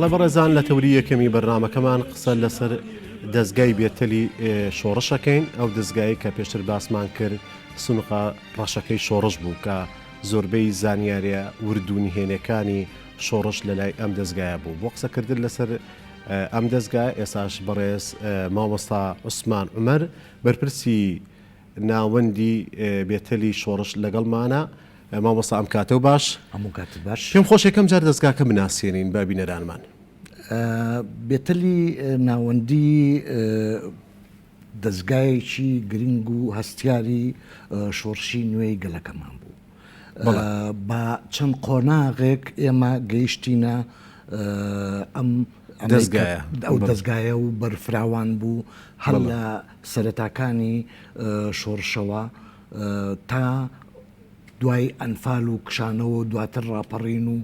بەڵێ بەڕێزان لە تەوری یەکەمی بەرنامەکەمان قسە لەسەر دەستگای بێتەلی شۆڕشەکەین ئەو دەستگایی کە پێشتر باسمان کرد سنوقا ڕەشەکەی شۆڕش بوو کە زۆربەی زانیاریە وردونی هێنەکانی شۆڕش لە لای ئەم دەستگایە بوو بۆ قسەکردن لەسەر ئەم دەستگای ئێساش بەڕێز مامۆستا عوسمان عومەر بەرپرسی ناوەندی بێتەلی شۆڕش لەگەڵمانە. مامۆستا ئەم کاتە و باش هەموو کاتت باش. پێم خۆش یەکەم جار دەستگاکە بناسیێنین با بینەرانمان. بێتەلی ناوەندی دەستگایەکی گرنگ و هەستیاری شۆڕشی نوێی گەلەکەمان بوو. بە چەند قۆناغێک ئێمە گەیشتینە ئەم ئەو دەستگایە و بەرفراوان بوو هەڵ لە سەرەتاکانی شۆڕشەوە تا دوای ئەنفال و کشانەوە دواتر ڕاپەڕین و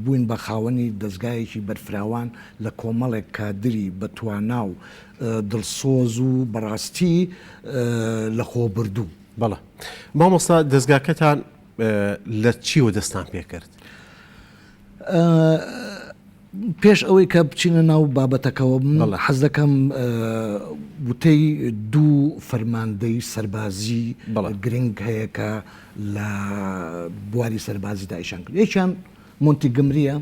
بووین بە خاوەنی دەستگایەکی بەرفراوان لە کۆمەڵێک کادری بەتوانا و دڵسۆز و بەڕاستی لە خۆبردوو. بەڵێ مامۆستا دەستگاکەتان لە چیوە دەستان پێ کرد؟ پێش ئەوەی کە بچینە ناو بابەتەکەەوە حەز دەکەم وتەی دوو فەرماندەی سەربازی گرنگ هەیە کە لە بواری سەربازی دایشان کرد. یەکیان مۆنتیگمریە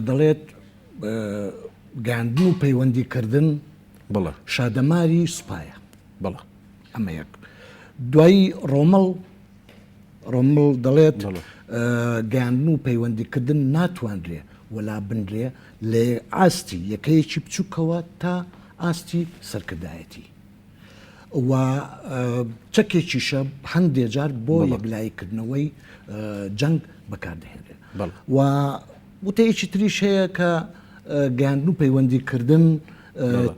دەڵێت گاندن و پەیوەندیکردن شادەماری سوپایە. ئەمە یەک. دوایی ڕۆمڵ دەڵێت گاندن و پەیوەندیکردن ناتوانرێ وەلا بنرێ لە ئاستی یەکەیەکی بچووکەوە تا ئاستی سەرکردایەتی و چەکێکیشە هەندێک جار بۆ یەکلایکردنەوەی جەنگ بەکاردەهێنرێت. و وتەیەکی تریش هەیە کە گاندن و پەیوەندیکردن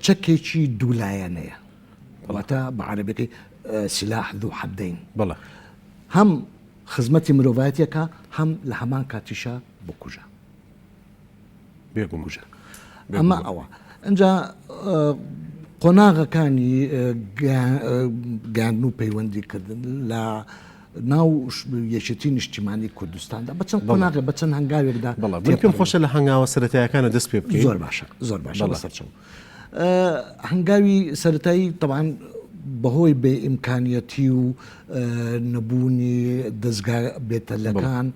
چەکێکی دوولایەنەیە واتە بە عەرەبیەکەی سلاح ذو حەدەین. هەم خزمەتی مرۆڤایەتیەکە هەم لە هەمان کاتیشە بکوژە. ئەمە ئەوە ئەنجا قۆناغەکانی گاندن و پەیوەندیکردن لە ناو یەکێتی نیشتیمانی کوردستاندا بەچەند قۆناغێ بەچەند هەنگاوێکدا پێم خۆشە لە هەنگاوە سەرەتاییەکانە دەست پێ بکەین. زۆر باشە لەسەرچەوە. هەنگاوی سەرەتایی تەبعاً بەهۆی بێ ئیمکانیەتی و نەبوونی دەستگا بێتەلەکان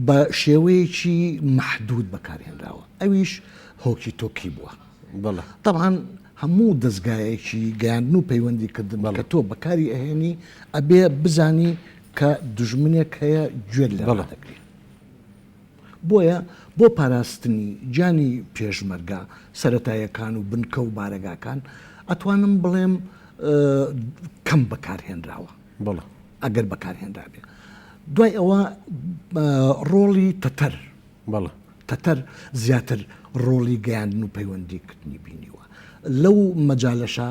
بە شێوەیەکی مەحدود بەکارهێنراوە. ئەویش هۆکی تۆکی بووە. طبعاً هەموو دەستگایەکی گاندن و پەیوەندیکردن کە تۆ بەکاری ئەهێنی ئەبێ بزانی کە دوژمنێک هەیە گوێت لێ دەکرێت. بۆیە بۆ پاراستنی گیانی پێشمەرگە سەرەتاییەکان و بنکە و بارەگاکان ئەتوانم بڵێم کەم بەکارهێنراوە ئەگەر بەکارهێنرابێ. دوای ئەوە ڕۆڵی تەتەر زیاتر ڕۆڵی گەیاندن و پەیوەندیکردنی بینیوە. لەو مەجالەشە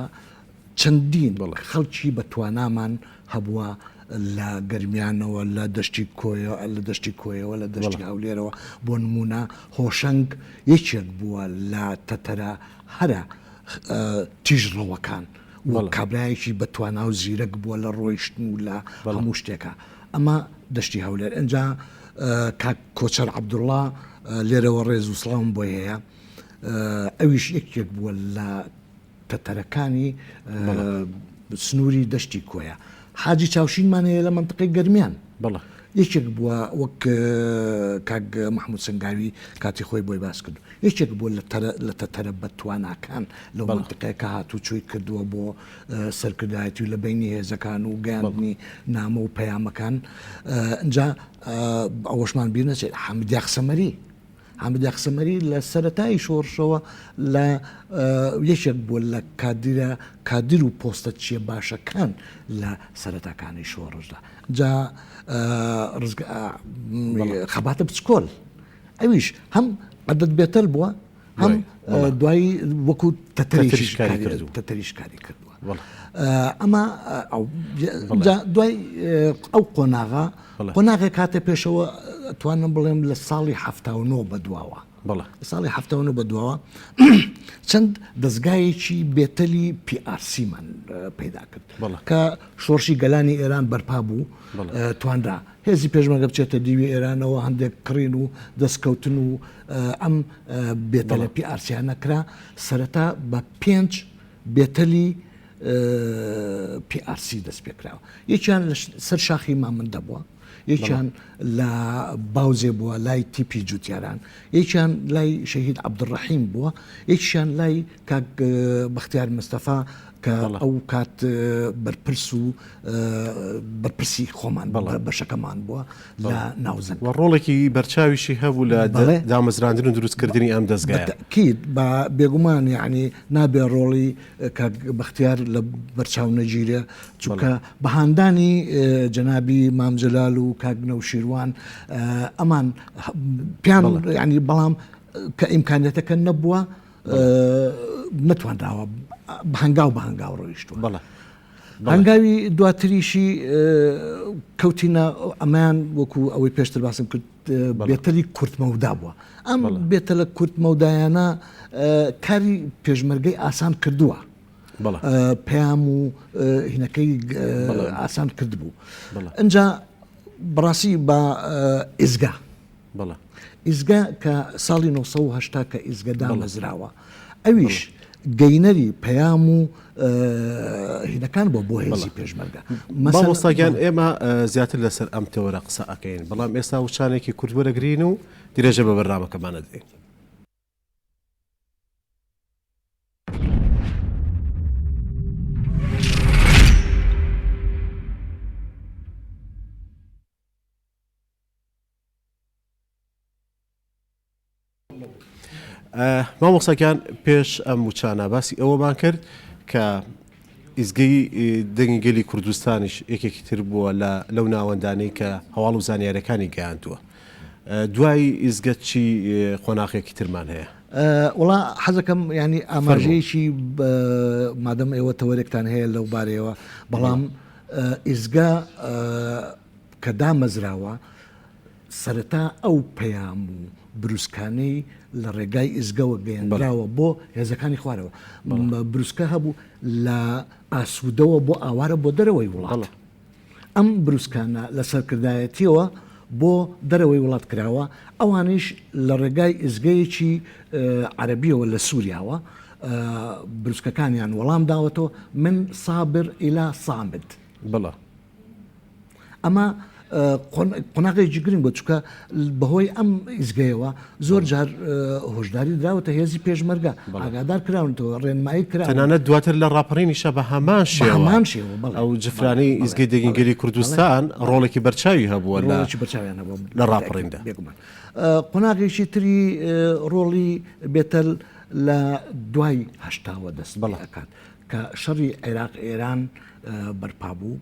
چەندین خەڵکی بەتوانامان هەبووە لە گەرمیانەوە لە دەشتی کۆیەوە لە دەشتی هەولێرەوە. بۆ نمونە هۆشەنگ یەکێک بووە لە تەتەرە هەرە تیژڕەوەکان و کابرایەکی بەتوانا و زیرەک بووە لە ڕۆیشتن و لە هەموو شتێکە. ئەمە دەشتی هەولێر. ئەنجا کاک کۆچەر عەبدوڵڵا لێرەوە ڕێز و سڵاوم بۆی هەیە ئەویش یەکێک بووە لە تەتەرەکانی سنووری دەشتی کۆیە. حاجی چاوشینمان هەیە لە مەنتقەی گەرمیان یەکێک بووە وەک کاک محمود سنگاوی کاتی خۆی بۆی باس کرد یەکێک بووە لە تەتەرە بەتواناکان لەو مەنتقەیەکە هاتوو چۆی کردووە بۆ سەرکردایەتی و لە بینی هێزەکان و گەیاندنی نامە و پەیامەکان. ئەنجا ئەوەشمان بیر نەچێت حامد یاخسەمەری لە سەرەتایی شۆڕشەوە لە یەکێک بووە لە کادر و پۆستە چیە باشەکان لە سەرەتاکانی شۆڕشدا. جا خەباتە بچکۆل ئەویش هەم عەدەد بێتەل بووە هەم دوایی وەکو تەتەریش کاری کردووە. ئەمە دوای ئەو قۆناغێک کاتە پێشەوە توانم بڵێم لە ساڵی 79 بەدواوە بەڵێ ساڵی هەفتەوە بەدووەوە چەند دەستگایەکی بێتەلی PRC-مان پەیدا کرد کە شۆڕشی گەلانی ئێران بەرپا بوو توانرا هێزی پێشمەرگە بچێتە دیوی ئێرانەوە هەندێک کڕین و دەستکەوتن و ئەم بێتەلە PRC-یان نەکرا سەرەتا بە 5 بێتەلی PRC دەست پێکراوە یەکیان سەر شاخی مامندە بووە یەکیان لە باوزێ بووە لای تیپی جوتیاران یەکیان لای شەهید عەبدوڕەحیم بووە یەکیان لای کاک بەختیار مستەفا کە ئەو کات بەرپرس و بەرپرسی خۆمان بەشەکەمان بووە لە ناوزەنگ و ڕۆڵێکی بەرچاویشی هەبوو لە دامەزراندن و دروستکردنی ئەم دەستگایە کیت بە بێگومان یعنی نابێ ڕۆڵی کاک بەختیار لە بەرچاو نەگیرێ چونکە بەهاندانی جەنابی مام جەلال و کاک نەوشیروان ئەمان پیان ینی بەڵام کە ئیمکانیەتەکە نەبووە نەتوانراوە هەنگاو بە هەنگاو ڕۆیشتووە هەنگاوی دواتریشی کەوتینە ئەمان وەکو ئەوەی پێشتر باسم کرد بێتەلی کورتمەودا بووە ئەم بێتەلە کورتمەودایانە کاری پێشمەرگەی ئاسان کردووە پەیام و هینەکەی ئاسان کرد بوو ئەنجا بەڕاستی بە ئیزگا ئیزگا کە ساڵی 1970 کە ئیزگە دامەزراوە ئەویش گەینەری پەیام و هینەکان بۆ هێزی پێشمەرگە مامۆستاگیان ئێمە زیاتر لەسەر ئەم تەوەرە قسە ئەکەین بەڵام ئێستا وشانێکی کورت وەرەگرین و دیرەژە بە بەرنامەکەمانە دێن مامۆستاکان پێش ئەم وچانە باسی ئەوەمان کرد کە ئیزگەی دەنگی گەلی کوردستانیش یەکێکی تر بووە لەو ناوەندانەی کە هەواڵ و زانیاریەکانی گەیاندووە دوای ئیزگە چی خۆناغێکی ترمان هەیە وڵا حەزەکەم ینی ئاماژەیەکی مادەم ئێوە تەوەرێکتان هەیە لەو بارەیەوە بەڵام ئیزگا کە دامەزراوە سەرەتا ئەو پەیام و بروسکانەی لە ڕێگای ئیزگەوە گەیاندراوە بۆ هێزەکانی خوارەوە بروسکە هەبوو لە ئاسوودەوە بۆ ئاوارە بۆ دەرەوەی وڵات ئەم بروسکانە لە سەرکردایەتیەوە بۆ دەرەوەی وڵات کراوە ئەوانیش لە ڕێگای ئیزگەیەکی عەرەبیەوە لە سووریاوە بروسکەکانیان وەڵام داوەتەوە من سابر ئیلا سامد ئەمە قۆناغێکی گرنگ بۆ چکە بەهۆی ئەم ئیزگەیەوە زۆر جار هۆشداری دراوەتە هێزی پێشمەرگە ئاگادار کراونەوە ڕێنمایی کرا تەنانەت دواتر لە ڕاپەڕینیشە بە هەمان شێوە ئەو جفرانەی ئیزگەی دەنگیگەلی کوردستان ڕۆڵێکی بەرچاوی هەبووە لە ڕاپەڕیندا قۆناغێکی تری ڕۆڵی بێتەل لە دوای هەشتاوە دەست بەڵاکات کە شەڕی عێراق ئێران بەرپا بوو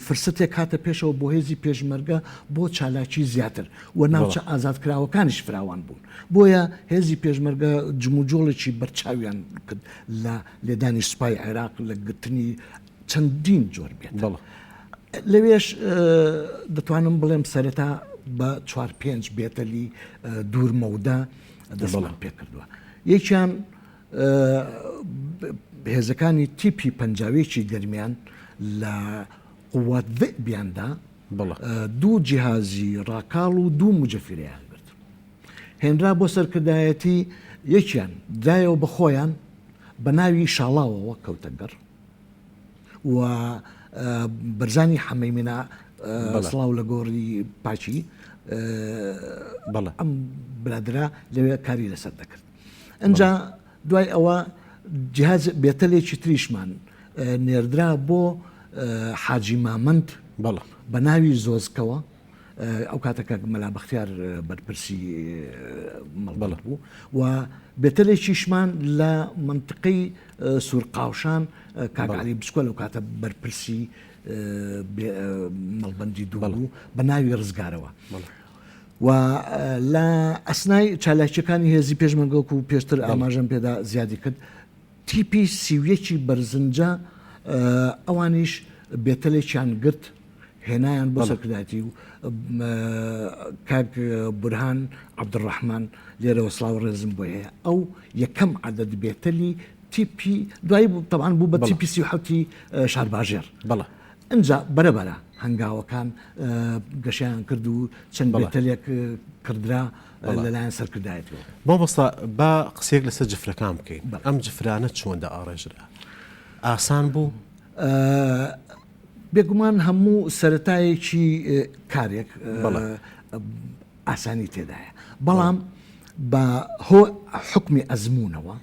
فرسەتێک هاتە پێشەوە بۆ هێزی پێشمەرگە بۆ چالاکی زیاتر و ناوچە ئازادکراوەکانیش فراوان بوون بۆیە هێزی پێشمەرگە جموجۆڵێکی بەرچاویان کرد لە لێدانی سوپای عێراق لە گرتنی چەندین جۆر بێت لەوێش دەتوانم بڵێم سەرەتا بە 4-5 بێتەلی دوورمەودا دەستمان پێ کردووە یەکیان هێزەکانی تیپی پەنجاوێکی گەرمیان لە قوات ذئبیاندا دوو جیهازی ڕاکاڵ و دوو مجەفیرەیان گرت هێنرا بۆ سەرکردایەتی یەکیان دایەوە بە خۆیان بە ناوی شاڵاوەوە کەوتەگەڕ و بەرزانی حەمەیمینە سڵاو لە گۆڕی پاچی ئەم برادرا لەوێ کاری لەسەر دەکرد ئەنجا دوای ئەوە جیهاز بێتەلێکی تریشمان نێردرا بۆ حاجی مامەند بە ناوی زۆزکەوە ئەو کاتەکە مەلا بەختیار بەرپرسی مەڵبەڵ بوو و بێتەلێکیشمان لە منطقەی سوورقاوشان کاگعلی بچکۆ لەو کاتە بەرپرسی مەڵبەندی دوو بوو بە ناوی ڕزگارەوە و لە ئەسنای چالاکیەکانی هێزی پێشمەرگەوەکو و پێشتر ئاماژەم پێدا زیادی کرد تیپی سیویەکی بەرزنجە ئەوانیش بێتەلێکیان گرت هێنایان بۆ سەرکردایەتی و کاک بورهان عەبدوڕەحمان لێرەوە سڵاو ڕێزم بۆ هەیە ئەو یەکەم عەدەد بێتەلی تیپی دوایی طبعاً بوو بە تیپی 37 شارباژێر بەڵێ ئەنجا بەرەبەرە هەنگاوەکان گەشیان کرد و چەند بێتەلێک کردرا لەلایەن سەرکردایەتەوە. مامۆستا با قسێک لەسەر جفرەکان بکەین ئەم جفرانە چۆندا ئاڕێژرا ئاسان بوو بێگومان هەموو سەرەتایەکی کارێک ئاسانی تێدایە بەڵام بە هۆ حکمی ئەزمونەوە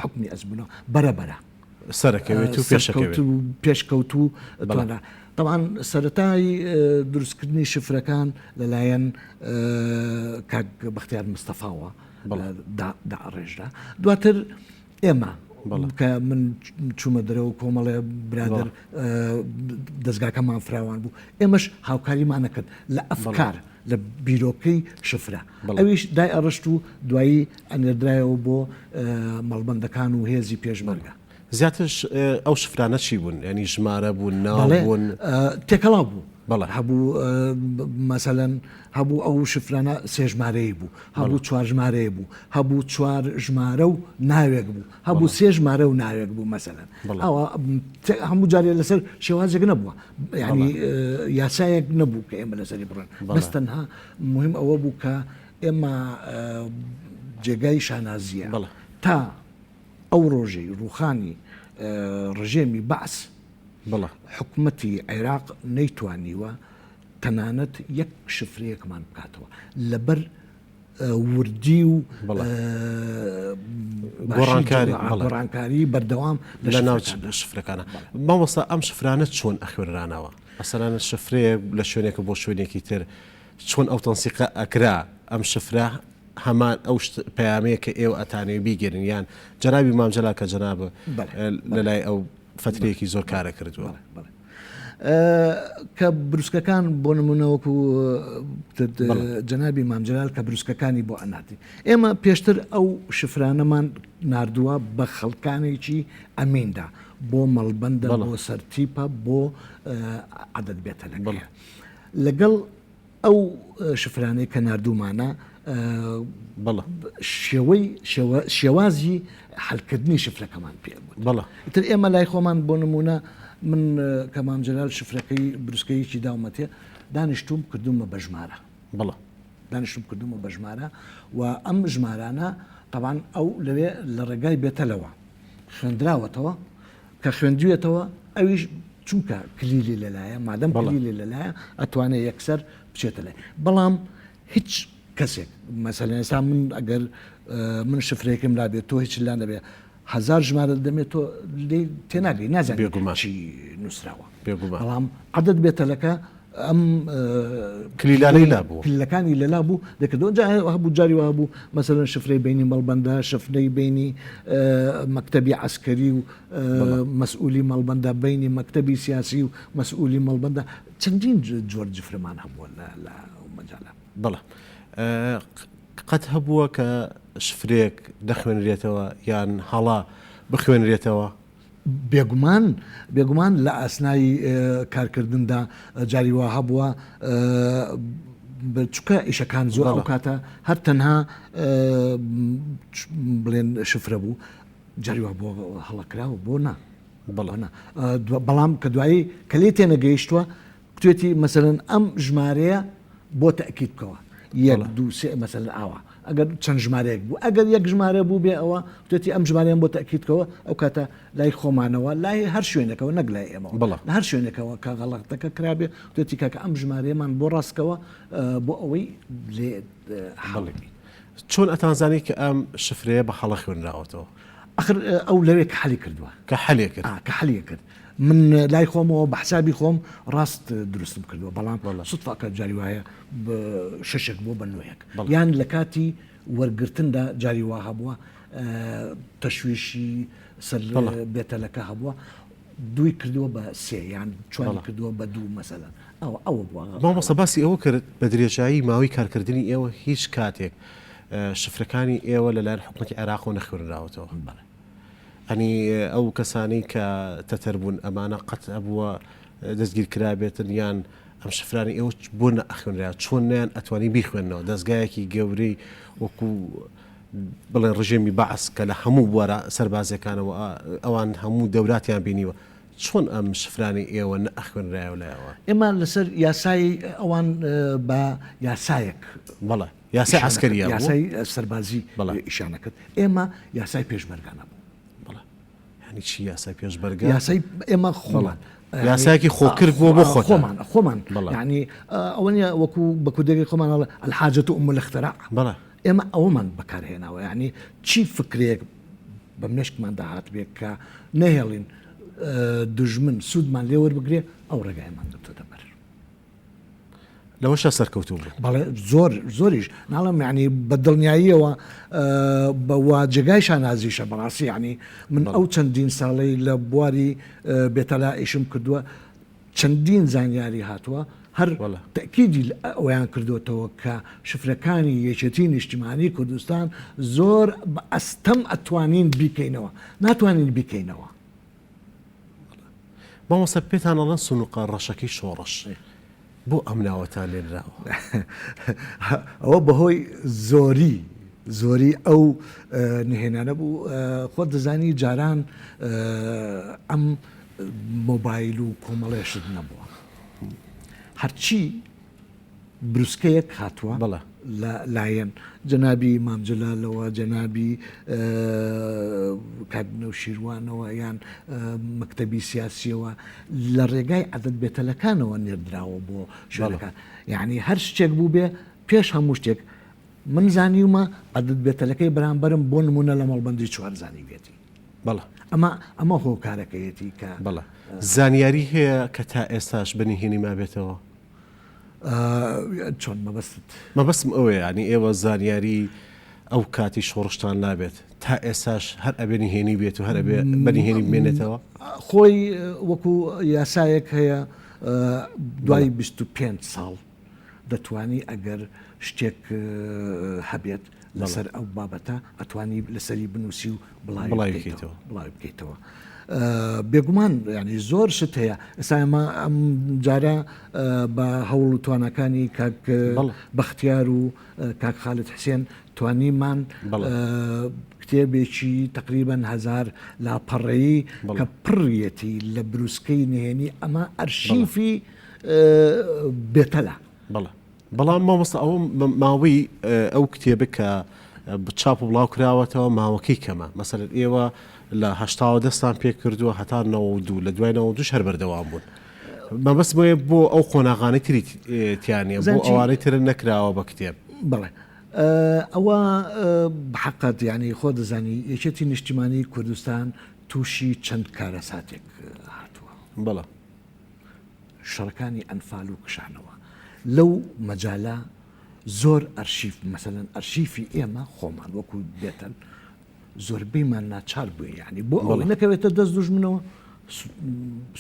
حکمی ئەزمونەوە بەرەبەرە سەرەکەوێت و پێشکەوت و طبعاً سەرەتای دروستکردنی شفرەکان لەلایەن کاک بەختیار مستەفاوە داڕێژرا دواتر ئێمە کە من چوومە دەرەوە کۆمەڵێ برادر دەستگاکەمان فراوان بوو ئێمەش هاوکاریمان نەکرد لە ئەفکار لە بیرۆکەی شفرە ئەویش دای ئەڕشت و دوایی ئەنێردرایەوە بۆ مەڵبەندەکان و هێزی پێشمەرگە زیاترش ئەو شفرانە چی بوون ینی ژمارە بوون ناو بوون تێکەڵاو بوو هەبوو مەسەلەن هەبوو ئەو شفرانە سێ ژمارەیە بوو هەبوو چوار ژمارەیە بوو هەبوو چوار ژمارە و ناوێک بوو هەبوو سێ ژمارە و ناوێک بوو مەسەلەن ئەوە هەموو جارێ لەسەر شێوازێک نەبووە ینی یاسایەک نەبوو کە ئێمە لەسەری بڕێن بەس تەنها مهم ئەوە بوو کە ئێمە جێگای شانازیە تا ئەو ڕۆژەی ڕوخانی ڕژێمی بەعس حکومەتی عێراق نەیتوانیوە تەنانەت یەک شفرەیەکمان بکاتەوە لەبەر وردی و گۆڕانکاری بەردەوام لە ناو شفرەکانە مامۆستا ئەم شفرانە چۆن ئەخوێنرانەوە ئەسەرانە شفرەیە لە شوێنێکە بۆ شوێنێکی تر چۆن ئەو تەنسیقە ئەکرا ئەم شفرە هەمان ئەو پەیامەیە کە ئێوە ئەتانەوێ بیگەرن یان جەنابی مامجەلا کە جەنابە لەلای ئەو فترەیەکی زۆر کارە کردووە کە بروسکەکان بۆ نمونەوەکو جەنابی مامجەلال کە بروسکەکانی بۆ ئەناتی ئێمە پێشتر ئەو شفرانەمان ناردووە بە خەڵکانێکی ئەمیندا بۆ مەڵبەندە بۆ سەرتیپە بۆ عەدەد بێتەلەکە لەگەڵ ئەو شفرانەی کە ناردوومانە شێوازی حەلکردنی شفرەکەمان پێ بوو تر ئێمە لای خۆمان بۆ نمونە من کە مامجەلال شفرەکەی بروسکەیەکی داومەتێ دانیشتوم کردومە بە ژمارە دانیشتوم کردومە بە ژمارە و ئەم ژمارانە طبعاً ئەو لەوێ لە ڕێگای بێتەلەوە خوێندراوەتەوە کە خوێندوێتەوە ئەویش چونکە کلیلی لەلایە مادەم کلیلی لەلایە ئەتوانێت یەکسەر بچێتە لای بەڵام هیچ کەسێک مەسەلەن ئێستا من ئەگەر من شفرەیەکم لابێت تۆ هیچ لا نەبێ 1000 ژمارە دەمێت تۆ تێناگەی نازانێت چی نووسراوە بەڵام عەدەد بێتەلەکە ئەم کلیلەکانی لەلا بوو دەکردەوە هەبوو جاری وە بوو مەسەلەن شفرەی بینی مەڵبەندە شفرەی بینی مەکتەبی عەسکەری و مەسئولی مەڵبەندە بینی مەکتەبی سیاسی و مەسئولی مەڵبەندە چەندین جۆر جفرەمان هەبووە لە مەجاالە بەڵێ قەت هەبووە کە شفرێک دەخوێنرێتەوە یان هەڵا بخوێنرێتەوە بێگومان لە ئاسنایی کارکردندا جاری وا هەبووە چکە ئیشەکان زۆر ئەو کاتە هەر تەنها بڵێن شفرە بوو جاری وا بۆ هەڵەکراوە بۆ نا بەڵام کە دوایی کە لێ تێنەگەیشتووە کوێتی مەسەلەن ئەم ژمارەیە بۆ تەئکید بکەوە یەک دوو سێ مەسەلەن ئاوە ئەگەر چەند ژمارەیەک بوو ئەگەر یەک ژمارە بوو بێ ئەوە توێتی ئەم ژمارەیان بۆ تەئکیدکەوە ئەو کاتە لای خۆمانەوە لای هەر شوێنەکەەوە نەک لای ئێمە لە هەر شوێنێکەوە کە غەڵەتەکە کرابێ توێتی کاکە ئەم ژمارەیەمان بۆ ڕاستکەوە بۆ ئەوەی لێ هەڵێمی چۆن ئەتانزانی کە ئەم شفرەیە بە هەڵە خوێنراوەتەوە ئەخر ئەو لەوێ کە حەلی کردووە کە حەلیە کرد من لای خۆمەوە بە حسابی خۆم ڕاست دروستم کردووە بەڵام سوتفاکە جاری وایە شەشێک بۆ بە نوێیەک یان لە کاتی وەرگرتندا جاری وا هەبووە تەشویشی سەر بێتەلەکە هەبووە دوی کردووە بە سێ یان چواری کردووە بە دوو مەسەلەن ئەوە بووە مامۆستا باسی ئەوە کرد بە درێژایی ماوەی کارکردنی ئێوە هیچ کاتێک شفرەکانی ئێوە لەلایەن حکومەتی عێراق نەخوێنراوەتەوە ئەنی ئەو کەسانی کە تەتەر بوون ئەمانە قەت هەبووە دەستگیر کرابێتن یان ئەم شفرانی ئێوە بۆ نەخوێنرا چۆن نیان ئەتوانی بیخوێنەوە دەستگایەکی گەورەی وەکو بڵێن ڕژێمی بەعس کە لە هەموو بوارە سەربازەکانەوە ئەوان هەموو دەوراتیان بینیوە چۆن ئەم شفرانی ئێوە نەخوێنرایەوە لایەوە ئێمە لەسەر یاسای ئەوان بە یاسایەک بەڵێ یاسای عسکەریە بوو یاسای سەربازی بەڵێ. ئیشانەکەت ئێمە یاسای پێشمەرگانە بوو بەڵێ ینی چی یاسای پێشبەرگە یاسای ئێمە خۆمان یاسایەکی خۆکرد بووە بۆ خۆمان بەڵێ. یعنی ئەوە نیە وەکو بە کودێکی خۆمان الحاجەت و ئوم الاختراع بەڵێ ئێمە ئەومان بەکارهێناوە یعنی چی فکرێک بە منشکمان داهات بێت کە نەهێڵین دژمن سوودمان لێوەربگرێ ئەو ڕێگایمان دەتۆ دەبەر لەوەشە سەرکەوتوو بوو بەڵێ زۆریش ناڵم یعنی بە دڵنیاییەوە بەوا جێگایشان نازیشە بەڕاستی یعنی من ئەو چەندین ساڵەی لە بواری بێتەلا ئیشم کردووە چەندین زانیاری هاتووە هەر تەکیدی ئەویان کردوێتەوە کە شفرەکانی یەکێتی نیشتیمانی کوردستان زۆر بە ئەستەم ئەتوانین بیکەینەوە ناتوانین بیکەینەوە مامۆستا پێتان ئەڵەن سنووقە ڕەشەکەی شۆڕش بۆ ئەم ناوەتان لێنراوە ئەوە بەهۆی زۆری ئەو نهێنانە بوو خۆ دەزانی جاران ئەم مۆبایل و کۆمەڵێشت نەبووە هەرچی بروسکەیەک هاتووە بەڵێ لایەن جەنابی مامجلالەوە جەنابی کابینە و شیروانەوە یان مەکتەبی سیاسیەوە لە ڕێگای عەدەد بێتەلەکانەوە نێردراوە بۆ شوێنەکان یعنی هەر شتێک بوو بێ پێش هەموو شتێک من زانیومە عەدەد بێتەلەکەی بەرامبەرم بۆ نمونە لە مەڵبەندی چوارزانی بێتی بەڵێ ئەمە هۆکارەکەیەتی کە بەڵێ زانیاری هەیە کە تا ئێستاش بەنیهێنی ما بێتەوە چۆن مەبەست مەبەستم ئەوەیە ینی ئێوە زانیاری ئەو کاتی شۆڕشتان نابێت تا ئێساش هەر ئەبێنی هێنی بێت و هەر بەنیهێنی بمێنێتەوە خۆی وەکو یاسایەک هەیە دوای 25 ساڵ دەتوانی ئەگەر شتێک هەبێت لەسەر ئەو بابەتە ئەتوانی لەسەری بنووسی و بڵاوی بکەیتەوە بێگومان ینی زۆر شت هەیە ئێستا ئێمە ئەم جارە بە هەوڵ و توانەکانی کاک بەختیار و کاک خالد حسێن توانیمان کتێبێکی تقریبەن 1000 لاپەڕەیی کە پڕیەتی لە بروسکەی نهێنی ئەمە ئەرشیفی بێتەلە بەڵام مامۆستا ئەوە ماوەی ئەو کتێبە کە چاپ و بڵاو کراوەتەوە ماوەکەی کەمە مەسەر ئێوە لە هەشتاوە دەستان پێ کردووە هەتا 92 لە دوای 92 هەر بەردەوام بوون مەبەست بۆ ئەو قۆناغانەی تری تیانە بۆ ئەوانەی ترن نەکراوە بە کتێب بڵێ ئەوە بحقت یعنی خۆ دەزانی یەکێتی نیشتیمانی کوردستان تووشی چەند کارە ساتێک هاتووە بەڵێ شەڕەکانی ئەنفال و کشانەوە لەو مەجاالە زۆر ئەرشیف مەسەلەن ئەرشیفی ئێمە خۆمان وەکو بێتن زۆربەیمان ناچار بووە یعنی بۆ ئەوەی نەکەوێتە دەست دوژمنەوە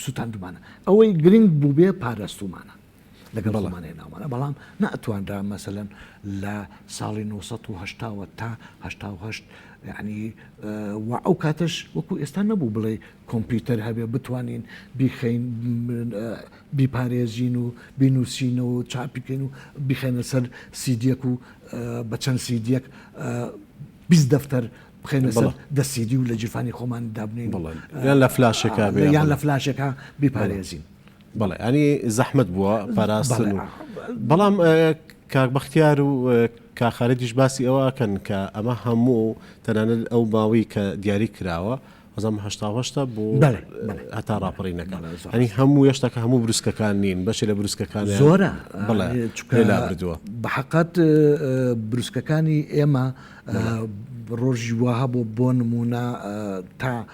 سوتاندمانە ئەوەی گرنگ بوو بێ پاراستومانە لەگەڵ بەڵامانێناوانە بەڵام ناتوانرا مەسەلەن لە ساڵی 1970 تا 1970 یعنی ئەو کاتەش وەکو ئێستا نەبوو بڵێ کۆمپیوتەر هەبێ بتوانین بیخەین بیپارێزین و بینوسینەوە و چاپیکەین و بیخێنە سەر سیدیەک و بە چەند سیدیەک 20 دەفتەر بخێنە سەر دەسیدی و لە جیرفانی خۆمان دابنین یان لە فلاشێکا یان لە فلاشێکا بیپارێزین بەڵێ ینی زەحمت بووە پاراستن و بەڵام کاک بەختیار و کاخارەتیش باسی ئەوەکەن کە ئەمە هەموو تەنانەت ئەو باوی کە دیاری کراوە هەزم هەشتا بۆ هەتا ڕاپەڕینەکە ئەنی هەموو هێشتا کە هەموو بروسکەکان نین بەشی لە بروسکەکان زۆرە بڵێ بردووە بەحقەت بروسکەکانی ئێمە ڕۆژی وها بۆ نمونە تا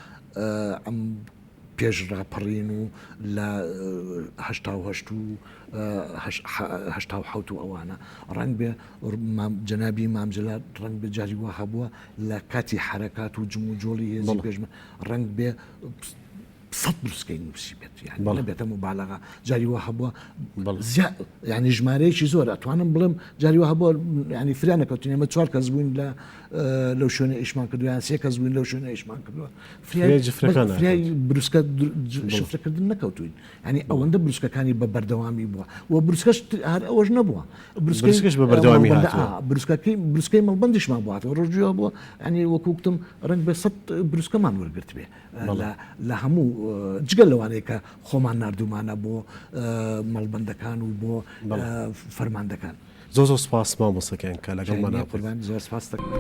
ئەم پێش ڕاپەڕین و لە هەشتا و حوت و ئەوانە ڕنگ بێ جەنابی مامجلات ڕنگ بێ جاری وها بووە لە کاتی حرەکات و جم و جۆڵی هێزی پێشمە ڕنگ بێ سەد بروسکەی نووسی بێت يعني بەڵێ. نەبێتە مبالغە جاری وە هەبووە بەڵێ. يعني ژمارەیەکی زۆر ئەتوانم بڵم جاری وە هەبووە يعني فریان نەکەوتین ئێمە 4 کەس بووین لەو شوێنە ئیشمان کردو یان 3 کەس بووین لەو شوێنە ئیشمان کردووە فریای جفرەکان فریای بروسکە شفرەکردن نەکەوتوین يعني ئەوەندە بروسکەکانی بە بەردەوامی بووە و بروسکەش هەر ئەوەش نەبووە بروسکەش بە بەردەوامی هاتووە. بروسکەی مەڵبەندیشمان بوواتەوە ڕۆژیەوە بووە ینی وەکوتم ڕنگ بە 100 بروسکەمان وەرگرت بێ لە هەموو جگەل لەوانەیە کە خۆمان نردومانە بۆ مەڵبەندەکان و بۆ فەرماندەکان. زۆر سپاس مامۆستاکەیان کە لەگەڵمان قوربان زۆر سپاس دەکەم.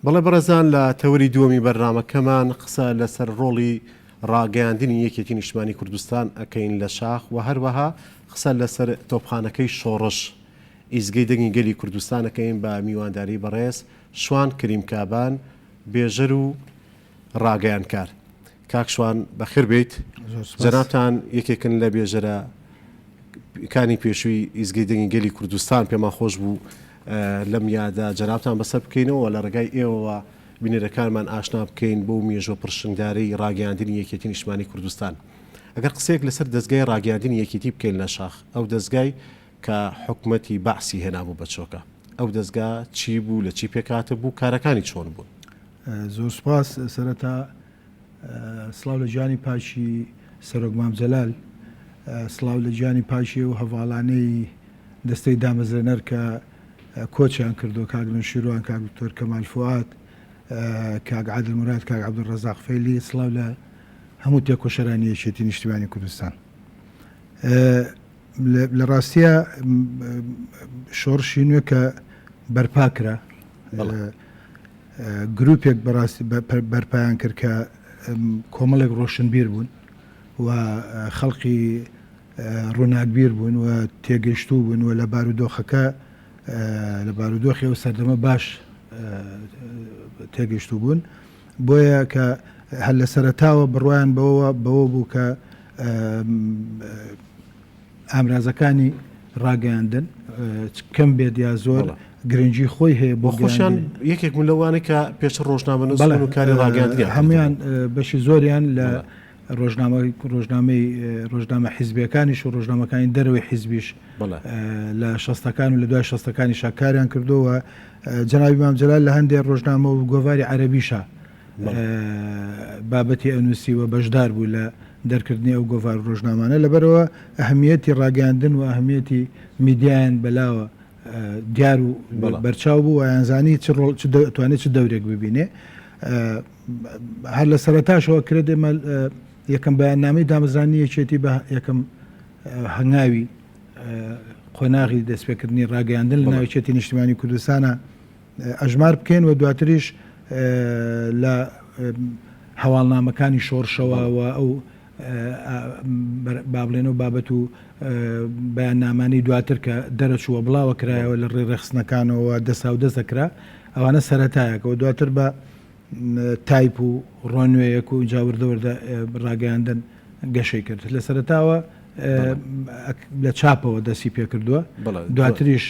بەڵێ بەڕێزان لە تەوری دووەمی بەرنامەکەمان قسە لەسەر ڕۆڵی ڕاگەیاندنی یەکێتی نیشتمانی کوردستان ئەکەین لە شاخ و هەروەها قسە لەسەر تۆپخانەکەی شۆڕش ئیزگەی دەنگی گەلی کوردستانەکەین بە میوانداری بەڕێز شوان کریمکابان بێژەر و ڕاگەیانکار. کاک شوان بەخێر بێیت. جەنابتان یەکێکن لە بێژەرە کانی پێشووی ئیزگەی دەنگی گەلی کوردستان پێمان خۆش بوو لەم یادا جەنابتان بەسەر بکەینەوە لە ڕێگای ئێوەوە بینەرەکانمان ئاشنا بکەین بۆ مێژوە پرشنگدارەی ڕاگەیاندنی یەکێتی نیشتمانی کوردستان. ئەگەر قسەیەک لەسەر دەستگای ڕاگەیاندنی یەکێتی بکەین لە شاخ ئەو دەستگای کە حکومەتی بەعسی هێنابوو بە چۆکە ئەو دەستگا چی بوو لە چی پێکاتە بوو کارەکانی چۆن بوون؟ زۆر سپاس سەرەتا سڵاو لە جانی پاشی سەرۆک مام جەلال سڵاو لە جانی پاشی و هەواڵانەی دەستەی دامەزرێنەر کە کۆچیان کردو کاک نوشیروان کاک دکتۆر کەمال فواد کاک عادل مراد کاک عەبدولڕەزاق فەیلی سڵاو لە هەموو تێکۆشەرانی یەکێتی نیشتیمانی کوردستان. لە ڕاستیە شۆڕشی نوێ کە بەرپاکرا گروپێک بەڕاستی بەرپایان کرد کە کۆمەڵێک ڕۆشنبیر بوون و خەڵقی ڕووناکبیر بوون و تێگەیشتوو بوون و لە بارودۆخەکە لە بارودۆخی و سەردەمە باش تێگەیشتوو بوون بۆیە کە هەر لە سەرەتاوە بڕوایان بەوە بوو کە ئامرازەکانی ڕاگەیاندن کەم بێت یا زۆر گرنگی خۆی هەیە بۆ خۆشیان یەکێک من لەوانەیە کە پێش ڕۆژنامە نووسین و کاری ڕاگەیاندنیان هەمویان بەشی زۆریان لە ڕۆژنامە حیزبیەکانیش و ڕۆژنامەکانی دەرەوەی حیزبیش لە شەستەکان و لە دوای شەستەکانی شاکاریان کردووە. جەنابی مام جەلال لە هەندێک ڕۆژنامە و گۆڤاری عەرەبیشە بابەتی ئەنووسی و بەشدار بوو لە دەرکردنی ئەو گۆڤار ڕۆژنامانە لەبەرەوە ئەهەمیەتی ڕاگەیاندن و ئەهەمیەتی میدیایان بەلاوە دیار و بەرچاو بوو و یانزانی توانێت چ دەورێک ببینێ. هەر لە سەرەتاشەوە کرد ئێمە یەکەم بەیاننامەی دامەزرانی یەکێتی بە یەکەم هەنگاوی قۆناغی دەستپێکردنی ڕاگەیاندن لە ناوچێتی نیشتیمانی کوردستانە ئەژمار بکەین و دواتریش لە هەواڵنامەکانی شۆڕشەوە و ئەو بابلێن و بابەت و بەیاننامانی دواتر کە دەرەچووە بڵاوە کرایەوە لە ڕێڕەخستنەکانەوە دەسا و دەست دەکرا ئەوانە سەرەتایەکەوە دواتر بە تایپ و ڕۆنوێیەک و جاوردەوەردە ڕاگەیاندن گەشەی کرد. لە سەرەتاوە لە چاپەوە دەستی پێ کردووە دواتریش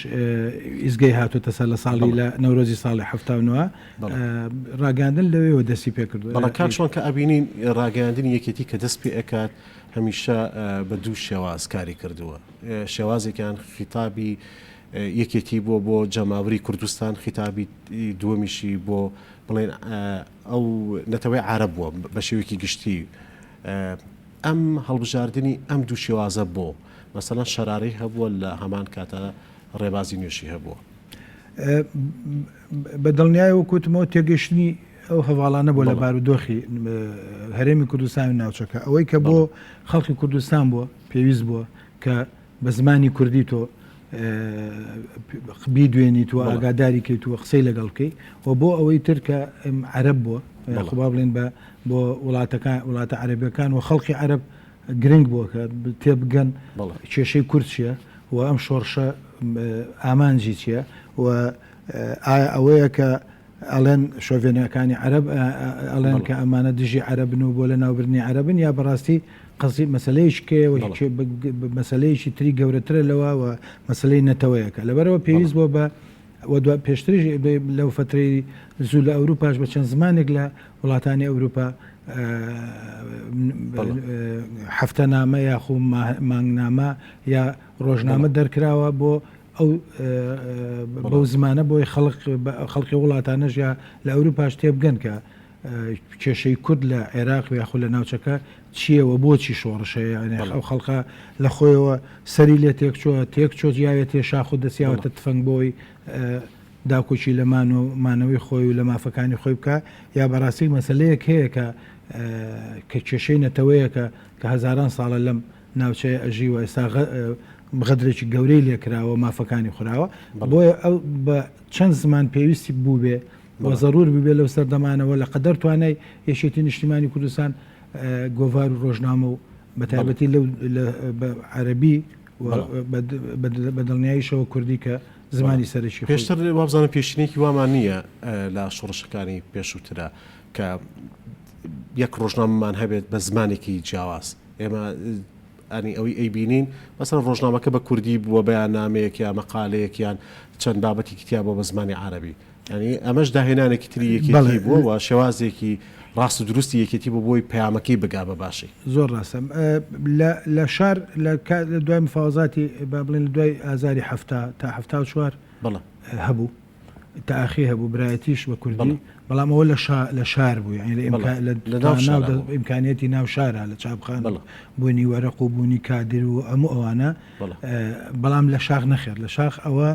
ئیزگەی هاتوتە سەر لە ساڵی لە نەورۆزی ساڵی 79 ڕاگەاندن لەوێەوە دەستی پێ کردووە بەڵام کاکشۆن کە ئەبینین ڕاگەاندنی یەکێتی کە دەست پێ ئەکات هەمیشە بە دوو شێواز کاری کردووە شێوازێکیان خیتابی یەکێتی بۆ جەماوری کوردستان خیتابی دووەمیشی بۆ بڵێن ئەو نەتەوەی عارەب بووە بە شێوەیەکی گشتی ئەم هەڵبژاردننی ئەم دوو شێوازە بۆ مەسەڵەن شەرارەی هەبووە لە هەمان کاتە ڕێبازی نوێشی هەبووە بە دڵنیای وەکوتمەوە تێگەشتنی ئەو هەواڵانە بۆ لە بارودۆخی هەرێمی کوردستان و ناوچەکە ئەوەی کە بۆ خەڵکی کوردستان بووە پێویست بووە کە بە زمانی کوردی تۆ بیدوێنیت و ئاگاداری کەیت و قسەی لەگەڵ بکەی و بۆ ئەوەی تر کە عەرەب بووە خوبا بڵێن بۆ وڵاتە عەرەبیەکان و خەڵکی عەرەب گرنگ بووە کە تێبگەن کێشەی کورد چییە و ئەم شۆڕشە ئامانجی چییە و ئایا ئەوەیە کە ئەڵێن شۆڤێنەکانی عەرەب ئەڵێن کە ئەمانە دژی عەرەبن و بۆ لە ناوبردنی عەرەبن یا بەڕاستی قەزی مەسلەیەش کێەوە مەسلەیەکی تری گەورەترە لەوە و مەسلەی نەتەوەیەکە لەبەرەوە پێویست بۆ بە پێشتریش لەو فترەی زوو لە ئەوروپاش بە چەند زمانێک لە وڵاتانی ئەوروپا هەفتەنامە یاخو مانگنامە یا ڕۆژنامە دەرکراوە بۆ ئەو بەو زمانە بۆی خەڵقی وڵاتانەش یا لە ئەوروپاش تێبگەن کە کێشەی کورد لە عێراق یاخو لە ناوچەکە چییەوە بۆچی شۆڕشەیە ئەو خەڵقا لە خۆیەوە سەری لێ تێکچۆت یاوێتێ شاخ و دەستیاوەتە تفەنگ بۆی داکۆچی لە مانەوەی خۆی و لە مافەکانی خۆی بکە یا بەڕاستی مەسلەیەک هەیە کە کێشەی نەتەوەیەکە کە هەزاران ساڵە لەم ناوچەیە ئەژیوە ئێستا بغەدرێکی گەورەی لێکراوە مافەکانی خوراوە بۆیە ئەو بە چەند زمان پێویستی بوو بێ و ضرور ببێ لەو سەردەمانەوە لە قەدەر توانای یەشێتی نیشتیمانی کوردستان گۆڤار و ڕۆژنامە و بەتایبەتی لەو عەرەبی بە دڵنیاییشەوە کوردی کە زمانی سەرشی پێشتر وابزانم پێشینێکی وامان نییە لە شۆڕشەکانی پێشووترە کە یەک ڕۆژنامەمان هەبێت بە زمانێکی جیاواز ئێمە ئەنی ئەوەی ئەیبینین مەسەڵەن ڕۆژنامەکە بە کوردی بووە بەیاننامەیەک یا مەقالەیەکیان چەند بابەتی کتیا بۆ بە زمانی عەرەبی ینی ئەمەش داهێنانێکی تری یەکێتی بووە و شێوازێکی ڕاست و دروستی یەکێتی بۆ بۆی پەیامەکەی بگا بە باشی زۆر ڕاستە لە شار لە دوای مفاوزاتی با بڵێن لە دوای ئازاری تا 74 هەبوو تاخی هەبوو برایەتیش بە کوردی بەڵام ئەوە لە شار بوو ئیمکانیەتی ناو شارە لە چاپخان بوونی وەرەق و بوونی کادر و هەموو ئەوانە بەڵام لە شاخ نەخێر لە شاخ ئەوە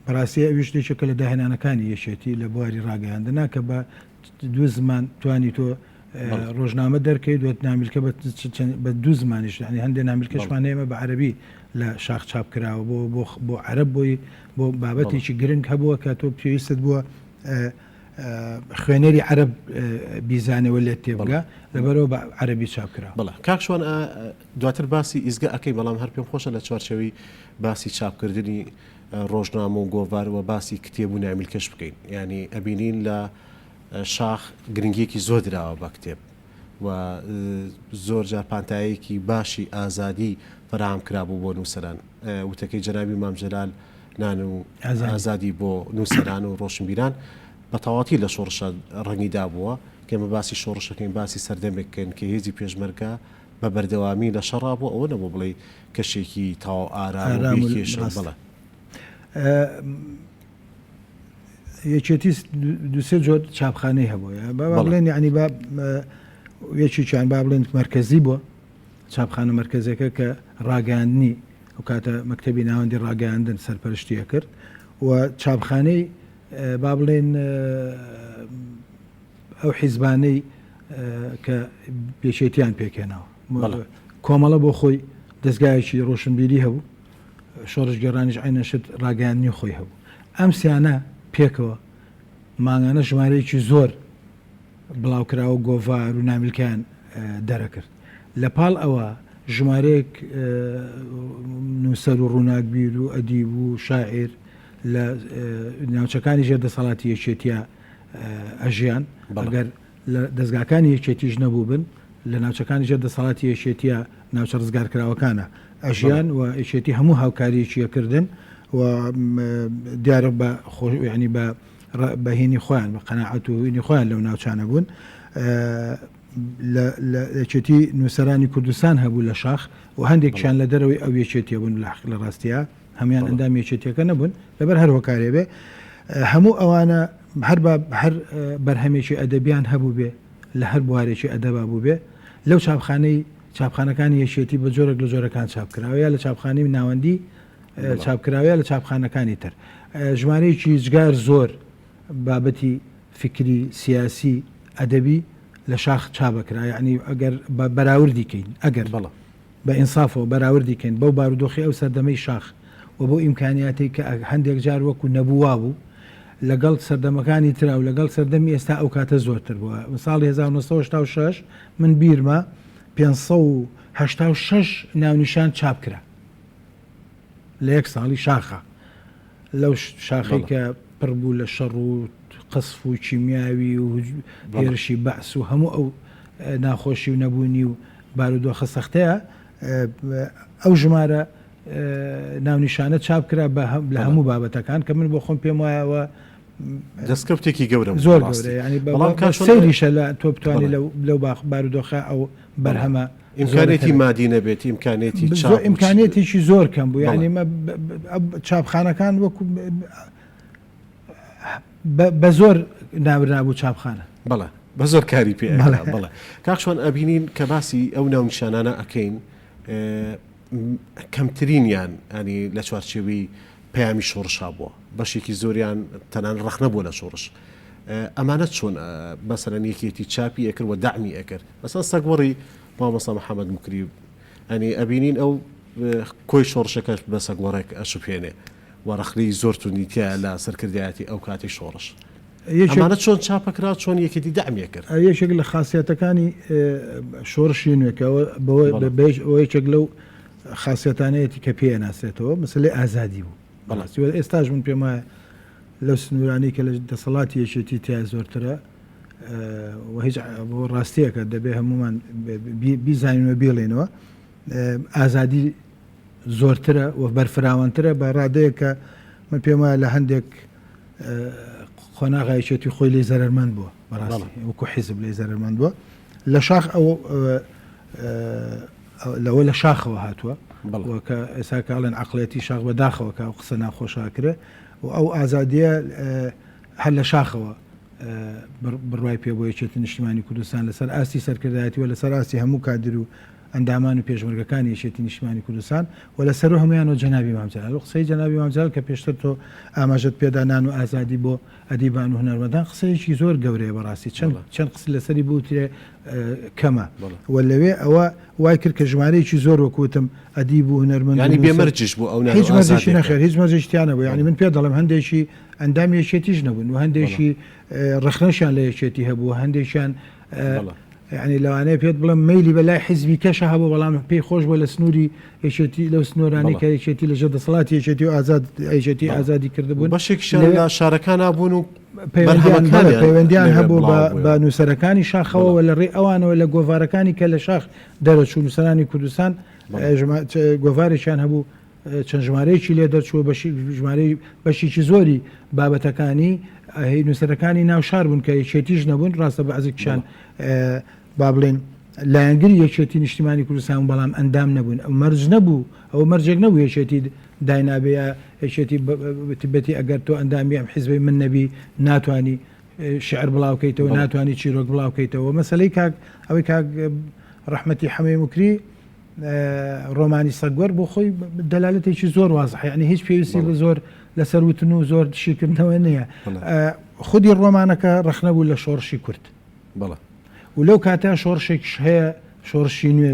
بەڕاستی ئەویش دێکێکە لە داهێنانەکانی یەشێتی لە بواری ڕاگەیاندنا کە بە دوو زمان توانی تۆ ڕۆژنامە دەرکەی دوێت نامیلکە بە دوو زمانیش هەندێک نامیلکەشمانەیەمە بە عەرەبی لە شاخ چاپ کراوە بۆ عەرەب بۆی بۆ بابەتێکی گرنگ هەبووە کە تۆ پێویستت بووە خوێنەری عەرەب بیزانەوە لێت تێبگا لەبەرەوە بە عەرەبی چاپ کراوە بەڵێ کاکشوان دواتر باسی ئیزگە ئەەکەی بەڵام هەر پێم خۆشە لە چوارچەوەی باسی چاپکردنی ڕۆژنامە و گۆڤارەوە باسی کتێب و نامیلکەش بکەین ینی ئەبینین لە شاخ گرنگیەکی زۆر دراوە بە کتێب و زۆر جار پانتایەکی باشی ئازادی فراهم کرابوو بۆ نووسەران وتەکەی جەنابی مام جەلال نان و ئازادی بۆ نووسەران و ڕۆشنبیران بە تەواتی لە شۆڕشە ڕەنگیدا بووە کەمە باسی شۆڕشەکەین باسی سەردەمێککەن کە هێزی پێشمەرگە بە بەردەوامی لە شەڕا بوو ئەوە نەبوو بڵێ کەشێکی تاو ئارامێشە بڵێ یەکێتی دوسێ جۆر چاپخانەی هەبووە بڵێن ینی یەکیان با بڵێن مرکزی بووە چاپخانە مرکزەکە کە ڕاگەاندنی ئەو کاتە مەکتەبی ناوەندی ڕاگەاندن سەرپەرشتیە کرد و چاپخانەی با بڵێن ئەو حیزبانەی کە پێچێتیان پێکێناوە کۆمەڵە بۆ خۆی دەستگایەکی ڕۆشنبیری هەبوو شۆڕش گەڕانیش عینەشت ڕاگەاندنی خۆی هەبوو ئەم سیانە پێکەوە ماگانە ژمارەیەکی زۆر بڵاوکراوە گۆڤار و نامیلکیان دەرەکرد لە پاڵ ئەوە ژمارەیەک نووسەر و ڕووناکبیر و ئەدیب و شاعیر لە ناوچەکانی ژێردەسەڵاتی یەکێتیە ئەژیان ئەگەر لە دەستگاکانی یەکێتیش نەبوو بن لە ناوچەکانی جێ دەسەڵاتی یەکێتیە ناوچە ڕزگارکراوەکانە ئەژیان و یەکێتی هەموو هاوکاریەکیەکردن و دیارە بە ینی بە هینی خۆیان بە قەناعەت و هینی خۆیان لەو ناوچانە بوون لە یەکێتی نووسەرانی کوردستان هەبوو لە شاخ و هەندێکیان لە دەرەوەی ئەو یەکێتیە بوون لە ڕاستیە هەمان ئەندام یەکێتیەکە نەبوون لەبەر هەر هۆکارێ بێ هەموو ئەوانە هەر بەرهەمێکی ئەدەبیان هەبوو بێ لە هەر بوارێکی ئەدەبا بوو بێ لەو چاپخانەکانی یەکێتی بە جۆرێک لە جۆرەکان چاپکراوە لە چاپخانەی ناوەندی چاپکراوە لە چاپخانەکانی تر ژمارەیەکی جگار زۆر بابەتی فکری سیاسی ئەدەبی لە شاخ چاپەکرا یعنی ئەگەر بەراوردیکەین ئەگەر بەڵە بە ئینسافەوە بەراوردیکەین بەو بارودۆخی ئەو سەردەمەی شاخ و بۆ ئیمکانیاتی کە هەندێک جار وەکو نەبوووا بوو لەگەڵ سەردەمەکانی ترا و لەگەڵ سەردەمی ئێستا ئەو کاتە زۆرتر بووە ساڵی 1986 من بیرمە 586 ناونیشان چاپکرا لە یەک ساڵی شاخە لەو شاخی کە پڕ بوو لە شەڕ و قسف و چیمیاوی و هێرشی بەعس و هەموو ئەو ناخۆشی و نەبوونی و بارودۆخە سەختەیە ئەو ژمارە ناونیشانە چاپکرا لە هەموو بابەتەکان کە من بۆ خۆم پێم وایەوە دەستکەوتێکی گەورە زۆر گەورە سەیریشە لە تۆ بتوانانی لەو بارودۆخە ئەو بەرهەمە ئیمکانێتی مادی نەبێت ئیمکانێتێکی زۆر کەم بوو یعنی چاپخانەکان وەکو بە زۆر نابوو چاپخانە بەڵێ بە زۆر کاری پێ بڵێ کاکشوان ئەبینین کە باسی ئەو ناونیشانانە ئەەکەین کەمترینیان ئەنی لە چوارچێوی پەیامی شۆڕشا بووە بەشێکی زۆریان تەنان ڕەخ نەبووە لە شۆڕش ئەمانەت چۆن بەسەرەن یەکێتی چاپی ئەکرد و داعمی ئەکرد بەسەر سەگوەڕی مامۆستا محەممەد مکری ئەنی ئەبینین ئەو کۆی شۆڕشەکەش بە سەگوەڕێک ئەشوپێنێ وەرەخلی زۆر تونیتە لە سەرکردایەتی ئەو کاتی شۆڕش ئەمانە چۆن چاپەکرا چۆن یەکێتی داعمی کرد یەکێک لە خاصیەتەکانی شۆڕشی نوێکەوە یەکێک لەو خاصیەتانەیەتی کە پێ ناسێتەوە مەسلەی ئازادی بوو بەڵاستی ئێستاش من پێم وایە لەو سنوورانی کە لە دەسەڵاتی یەکێتی تیا زۆرترە و هیچ بۆ ڕاستیەکە دەبێ هەمومان بیزانینەوە بێڵێنەوە ئازادی زۆرترە و بەرفراوانترە بە ڕادەیە کە من پێم وایە لە هەندێک خۆناغایەتی خۆی لێ زەرمەند بووە بەڕاستی وەکو حیزب لێ زەرمەند بووە لە شاخ لەوە لە شاخەوە هاتووە کە ئێستا کاڵێن عقلێتی شاخ بەداخەوە کە قسە ناخۆشاکرێ و ئەو ئازادیە هەر لە شاخەوە بڕوای پێ بۆ یەکێتی نیشتیمانی کوردستان لەسەر ئاستی سەرکردایەتی و لەسەر ئاستی هەموو کادر و ئەندامان و پێشمەرگەکانی یەکێتی نیشتیمانی کوردستان و لەسەر هەمویانەوە جەنابی مامجلال قسەی جەنابی مامجلال کە پێشتر تۆ ئاماژەت پێدانان و ئازادی بۆ ئەدیبان و هونەرمەندان قسەیەکی زۆر گەورەیە بەڕاستی چەند قسە لەسەری بوترێ کەمە و لەوێ ئەوە وای کرد کە ژمارەیەکی زۆر وەکوتم ئەدیب و هونەرمەند ینی بێمەرجش بوو ئەو هیچ مەرجێکی نەخێر هیچ مەرجێکیان نەبوو ینی من پێ دەڵم هەندێکی ئەندام یەکێتیش نەبوون و هەندێکی ڕخنەشیان لە یەکێتی هەبوو هەندێکیان يعني لەوانەیە پێت بڵم مەیلی بەلای حیزبی کەشە هەبوو بەڵام پێی خۆش بووە لە سنووری یەکێتی لەو سنوورانی کە یەکێتی لەژێر دەسەڵاتی یەکێتی و یەکێتی ئازادی کردبوون بەشێکشان لە شارەکان بوون و پەیوەندیان هەبوو بە نووسەرەکانی شاخەوە و لە ڕێ ئەوانەوە لە گۆڤارەکانی کە لە شاخ دەرەچوو نووسەرانی کوردستان گۆڤارێکیان هەبوو چەند ژمارەیەکی لێ دەرچووە ژمارەی بەشێکی زۆری بابەتەکانی نووسەرەکانی ناو شار بوون کە یەکێتیش نەبوون ڕاستە بە عزێکیان با بڵێن لایەنگری یەکێتی نیشتیمانی کوردستان بەڵام ئەندام نەبوون ئەو مەرج نەبوو ئەو مەرجێک نەبوو یەکێتی داینابەیە یەکێتی بەتی ئەگەر تۆ ئەندامی ئەم حیزبی من نەبی ناتوانی شعر بڵاوکەیتەوە ناتوانانی چیرۆک بڵاوکەیتەوە مەسلەی کاک ئەوەی کاک ڕەحمەتی حەمەی مکری ڕۆمانی سەگوەر بۆ خۆی دەلالەتێکی زۆر وازح یعنی هیچ پێویستی بە زۆر لەسەر وتن و زۆر شیکردنەوە نییە خودی ڕۆمانەکە ڕەخنەبوو لە شۆڕشی کورد و لەو کاتە شۆڕشێکش هەیە شۆڕشی نوێ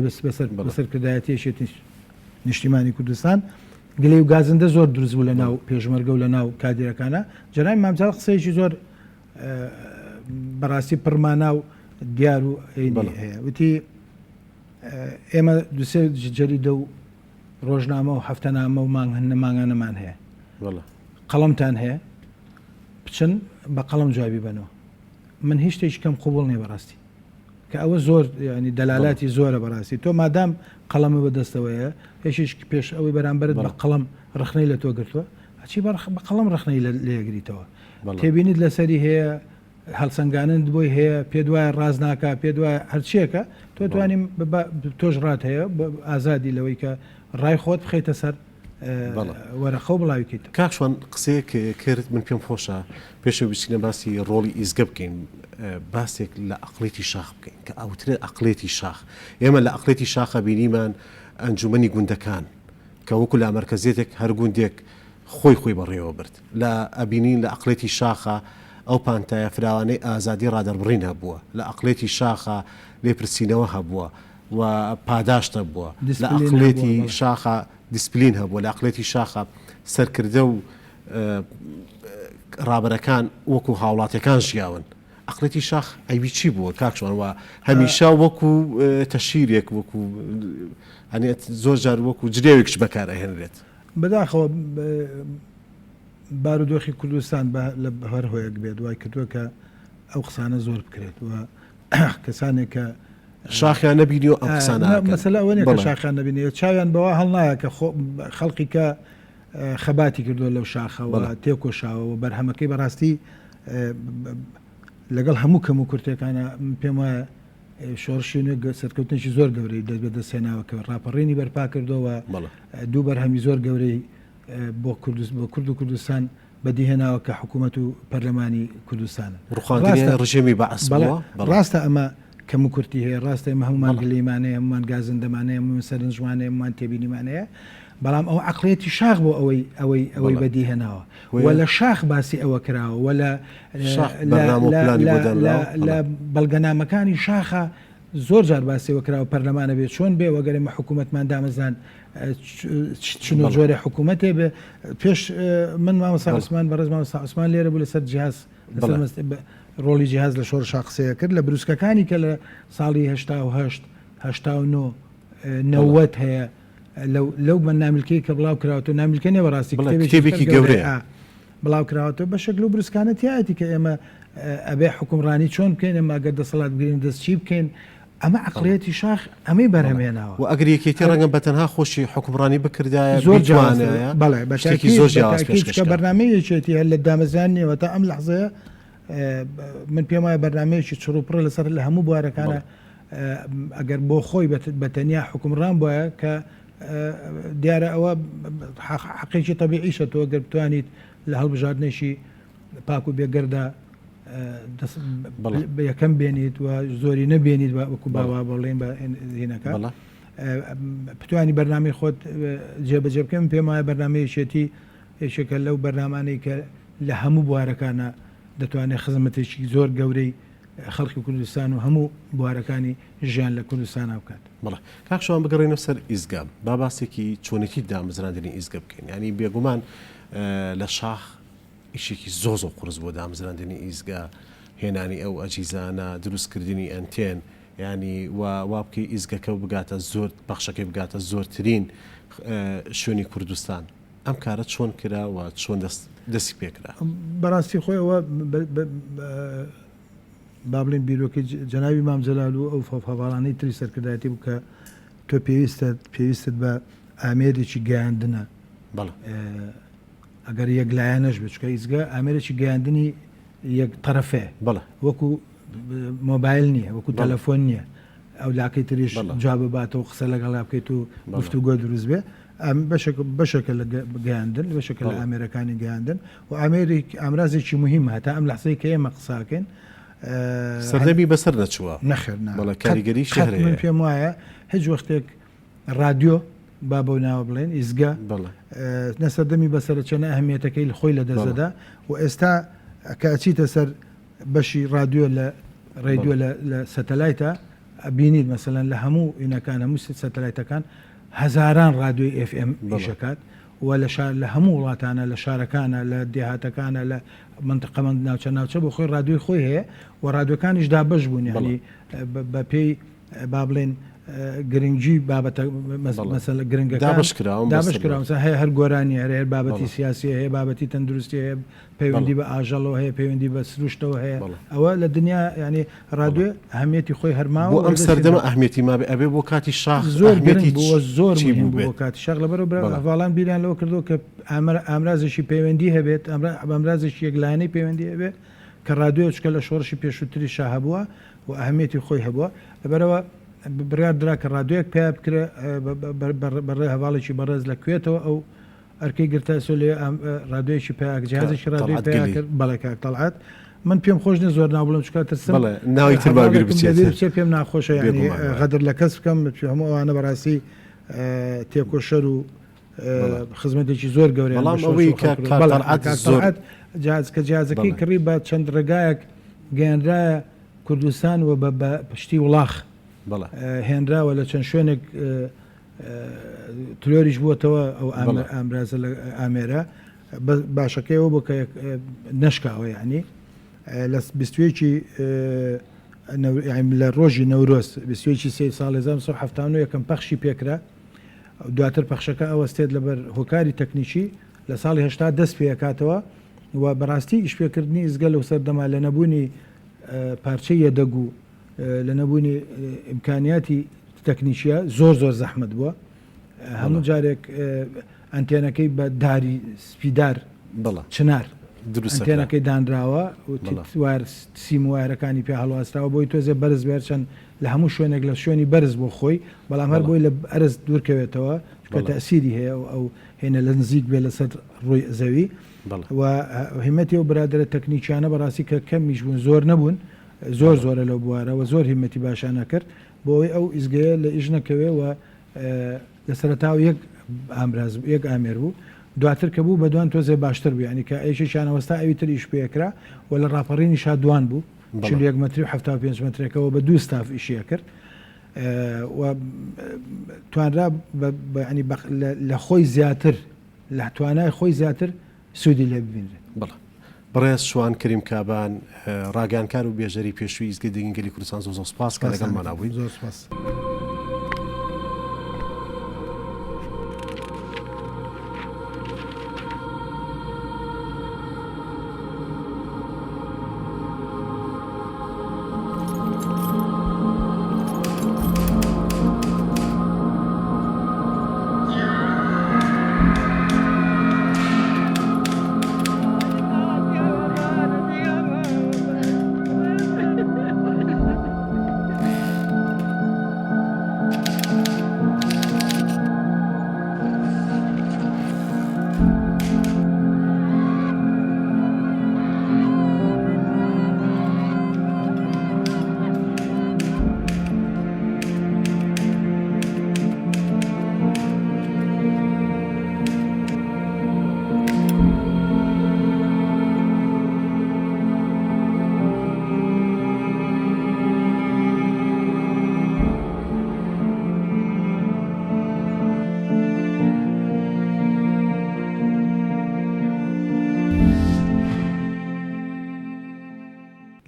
بەسەرکردایەتی یەکێتی نیشتیمانی کوردستان گلەی و گازندە زۆر دروست بوو لە ناو پێشمەرگە و لە ناو کادیرەکانە جەنابی مامجال قسەیەکی زۆر بەڕاستی پڕماناو دیار و هەیە وتی ئێمە دوسێ جەریدە و ڕۆژنامە و هەفتەنامە و مانگانەمان هەیە قەڵەمتان هەیە بچن بە قەڵەم جوابی بنەوە من هیچ شتێکی کەم قوبوڵ نییە بەڕاستی کە ئەوە زۆر ینی دەلالاتی زۆرە بەڕاستی تۆ مادام قەڵەمە بەدەستەوەیە هێشیش پێش ئەوەی بەرامبرت بە قەڵەم ڕخنەی لە تۆ گرتووە ئەچی بە قەڵەم ڕخنەی لێگریتەوە تێبینیت لەسەری هەیە هەڵسەنگانند بۆی هەیە پێ دوایە ڕاز ناکە پێ دوایە هەرچیەکە تۆ توانیم تۆش ڕات هەیە ئازادی لەوەی کە ڕای خۆت بخەیتە سەر وەرەخە و بڵاویکەیت کاکشوان قسەیەک کرد من پێم خۆشە پێشەوە بچینە باسی ڕۆڵی ئیزگە بکەین باسێک لە ئەقلێتی شاخ بکەین کە ئەوترێت ئەقلێتی شاخ ئێمە لە ئەقلێتی شاخە بینیمان ئەنجومەنی گوندەکان کە وەکو لە مەرکەزیێتێک هەر گوندێک خۆی بەڕێوە برد لە ئەبینین لە ئەقلێتی شاخە ئەو پانتایە فراوانەی ئازادی ڕادەربڕین هەبووە لە ئەقلێتی شاخە لێپرسینەوە هەبووە و پاداشتە بووە لە ئەقلێتی شاخە دیسپلین هەبووە لە ئەقلێتی شاخە سەرکردە و ڕابەرەکان وەکو هاوڵاتیەکان ژیاون ئەقلێتی شاخ ئەیوی چی بووە کاکشوان وە هەمیشە وەکو تەشیرێک وەکو هەنێت زۆر جار وەکو جرێوێکش بەکارەهێنرێت بەداخەوە بارودۆخی کوردستان لە هەر هۆیەک بێت دوای کردووە کە ئەو قسانە زۆر بکرێت و کەسانێک کە شاخیان نەبینی و ئەم قسانە مەسەلا ئەوەیە کە شاخیان نەبینێت چاویان بەوە هەڵ نایە کە خەڵقی کە خەباتی کردووە لەو شاخەوە تێکۆشاوە و بەرهەمەکەی بەڕاستی لەگەڵ هەموو کەم و کورتەکانە پێم وایە شۆڕشی نوێ سەرکەوتنێکی زۆر گەورەی دەست بەدەستێناوە کە ڕاپەڕێنی بەرپا کردەوە دوو بەرهەمی زۆر گەورەی بۆ کورد و کوردستان بەدیهێناوە کە حکوومەت و پەرلەمانی کوردستانە ڕژێمی بەعس ڕاستە ئەمە کەم و کورتی هەیە ڕاستە ئمە هەمومان گلەیمانەیە هەمومان گازندەمانەیە هەمومان سەرنجوانەیە هەمومان تێبینیمانەیە بەڵام ئەو عەقڵێتی شاخ بۆ ئەوەی بەدیهێناوە و لە شاخ باسی ئەوە کراوە و لە بەڵگەنامەکانی شاخە زۆر جار باسیەوە کراوە پەرلەمانە بێت چۆن بێ وەگەرمە حکوومەتمان دامەزان چنە جۆرە حکوومەتێ بێ پێش من مامەسا عوسمان بەڕێز مامەسا عوسمان لێرە بوو لەسەر جیهاز ڕۆڵی جیهاز لە شۆڕشا قسەیە کرد لە بروسکەکانی کە لە ساڵی 1970 90 هەیە لەو بە نامیلکەی کە بڵاو کراوەوە نامیلکە نێ بەڕاستی کتێبێکی گەورەیە بڵاو کراوەوە بە شەکل و بروسکانەتیایەتی کە ئێمە ئەبێ حکومڕانی چۆن بکەین ئەمە ئەگەر دەسەڵات بگرین دەستچی بکەین ئەمە عەقڵێتی شاخ ئەمەی بەرهەمێناوە و ئەگەر یەکێتی ڕەنگە بەتەنها خۆشی حکومڕانی بکردایە زۆر جوانە بەڵێ بەشێکی زۆر جیاواز کە بەرنامەیەکێتی هەر لە دامەزان نیەوە تا ئەم لەحظەیە من پێم وایە بەرنامەیەکی چڕوپڕە لەسەر لە هەموو بوارەکانە ئەگەر بۆ خۆی بەتەنیا حکومڕان بووە کە دیارە ئەوە حەقێکی تەبیعیشە تۆ گەر بتوانیت لە هەڵبژاردنێکی پاک و بێگەردە یەکەم بێنیت و زۆری نەبێنیت وەکو باوا بەڵێن بە هینەکە بتوانی بەرنامەی خۆت جێبەجێ بکەم پێم وایە بەرنامەیەکێتی یەکێکە لەو بەرنامانەی کە لە هەموو بوارەکانە دەتوانێت خزمەتێکی زۆر گەورەی خەڵکی کوردستان و هەموو بوارەکانی ژیان لە کوردستان بکات. بەڵێ کاکشوان بگەڕێنە سەر ئیزگام با باسێکی چۆنێتی دامەزراندنی ئیزگە بکەین ینی بێگومان لە شاخ ئیشێکی زۆ قورس بۆ دامەزراندنی ئیزگا هێنانی ئەو ئەجیزانە دروستکردنی ئەنتێن ینی وا بکەی ئیزگەکە و بگاتە زۆر بەخشەکەی بگاتە زۆرترین شوێنی کوردستان ئەم کارە چۆن کراوە چۆن دەستی پێکرا بەڕاستی خۆیەوە با بڵێن بیرۆکەی جەناوی مامجەلال و ئەو فەڤاڵانەی تری سەرکردایەتی بوو کە تۆ پێویستت بە ئامێرێکی گەیاندنە ئەگەر یەک لایەنەش بچکە ئیزگە ئامێرێکی گەیاندنی یەک تەرەفێ وەکو مۆبایل نییە وەکو تەلەفۆن نییە ئەو لاکەی تریش جا بباتەوە قسە لەگەڵا بکەیت و گفتوگۆ دروست بێ بەشەکە لە گەیاندن بەشەکە لە ئامێرەکانی گەیاندن و ئامرازێکی مهمە هەتا ئەم لەحزەی کە ئێمە قساکەین سەردەمی بەسەر نەچووە نەخێر کاریگەری شەهر من پێم وایە هیچ وەختێک ڕادیۆ با بۆ ناوە بڵێن ئیزگا نەسەردەمی بەسەرە چەنە ئەهمیەتەکەی لە خۆی لە دەستەدا و ئێستا کە ئەچیتە سەر بەشی رادیۆ لە ڕێدیۆ لە سەتەلایتە بینیت مەسەلەن لە هەموو ئینەکان هەموو سەتەلایتەکان هەزاران رادیۆی FM ئیشەکات و لە هەموو وڵاتانە لە شارەکانە لە دێهاتەکانە لە منتقەمەند ناوچە بۆ خۆی رادیۆی خۆی هەیە و رادیۆکانیش دابەش بوون ینی بە پێی با بڵێن گرنگجی بابەتە مەسەلە گرنگەکان دابشکراوە هەیە هەر گۆرانی هەر بابەتی سیاسی هەیە بابەتی تەندروستی هەیە پەیوەندی بە ئاژەڵەوە هەیە پەیوەندی بە سروشتەوە هەیە ئەوە لە دنیا ینی ڕادیۆ ئەهمیەتی خۆی هەرماوە ئەم سەردەمە ئەهمیەتی ما ئەبێ بۆ کاتی شاخ زۆر بووە زۆر بۆ کاتی شەق لەبەرەوە هەواڵان بیریان لەوە کردو کە ئامرازشی پەیوەندی هەبێت ئەمرازشی یەکلایەنەی پەیوەندی هەبێت کە ڕادیۆ چکە لە شۆڕشی پێشووتری شاهبووە و ئەهمیەتی خۆی هەبووە لەبەرەوە بڕیار درا کە ڕادیۆیەک پێ بکرێ بەڕێ هەواڵێکی بەڕێز لەکوێتەوە ئەو ئەرکەی گرتاسۆ لێ ڕادیۆیەکی پێک جیازێکی ڕادیۆی پێ بەڵێکاک تەڵعات من پێم خۆش نە زۆر ناو بڵم چکات ترسم ناوی تر چێ پێم ناخۆشە ینی غەدر لە کەس بکەم هەموو ئەوانە بەڕاستی تێکۆشەر و خزمەتێکی زۆر گەورەی کە جیازەکەی کڕی بە چەند ڕێگایەک گەیاندرایە کوردستان و بە پشتی وڵاخ هێنراوە لە چەند شوێنێک تلۆریش بووەتەوە ئەو ئامرازە لە ئامێرە باشەکەیەوە بۆ کە نشکاوە ینی لە بیستوێکی لە ڕۆژی نەورۆز بیستوێکی سێ ساڵ 1970 یەکەم پەخشی پێکرا دواتر پەخشەکە ئەوەستێت لەبەر هۆکاری تەکنیکی لە ساڵی هەشتا دەست پێکاتەوە و بەڕاستی ئیشپێکردنی ئزگەل و سەردەما لە نەبوونی پارچەی یەدەگو لە نەبوونی ئیمکانیاتی تەکنیشیە زۆر زەحمت بووە هەموو جارێک ئەنتێنەکەی بە داری سپیدار چنار ئەنتێنەکەی دانراوە و سیم وایرەکانی پێ هەڵواستراوە بۆی تۆزێ بەرز بێت چەند لە هەموو شوێنێک لە شوێنی بەرز بۆ خۆی بەڵام هەر بۆی لە ئەرز دوورکەوێتەوە کە تەسیری هەیە ئەو هێنە لە نزیک بێ لەسەر ڕووی زەوی و هیمەتی و برادرە تەکنیکیانە بەڕاستی کە کەمیش بوون زۆر نەبوون زۆرە لەو بوارەوە زۆر هیمەتی باشانە کرد بۆەوەی ئەو ئیزگەیە لە ئیش نەکەوێ و لە سەرتاو یەک ئامێر بوو دواتر کە بوو بەدوان تۆزێ باشتر بوو ینی کە ئەیشیشانەوەستا ئەوی تر ئیش پێکرا و لە ڕاپەڕینی شادوان بوو 1 متری و 75 مترێکەوە بە 2 ستاف ئیشیە کرد و توانرا لە خۆی زیاتر لە توانای خۆی زیاتر سوودی لێ ببینرێت بەڕێز شوان کریم کابان ڕاگەانکار و بێژەری پێشووی ئیزگەی دەنگلی کوردستان زۆر سوپاس کە لەگەڵمانابووین زۆر سوپاس.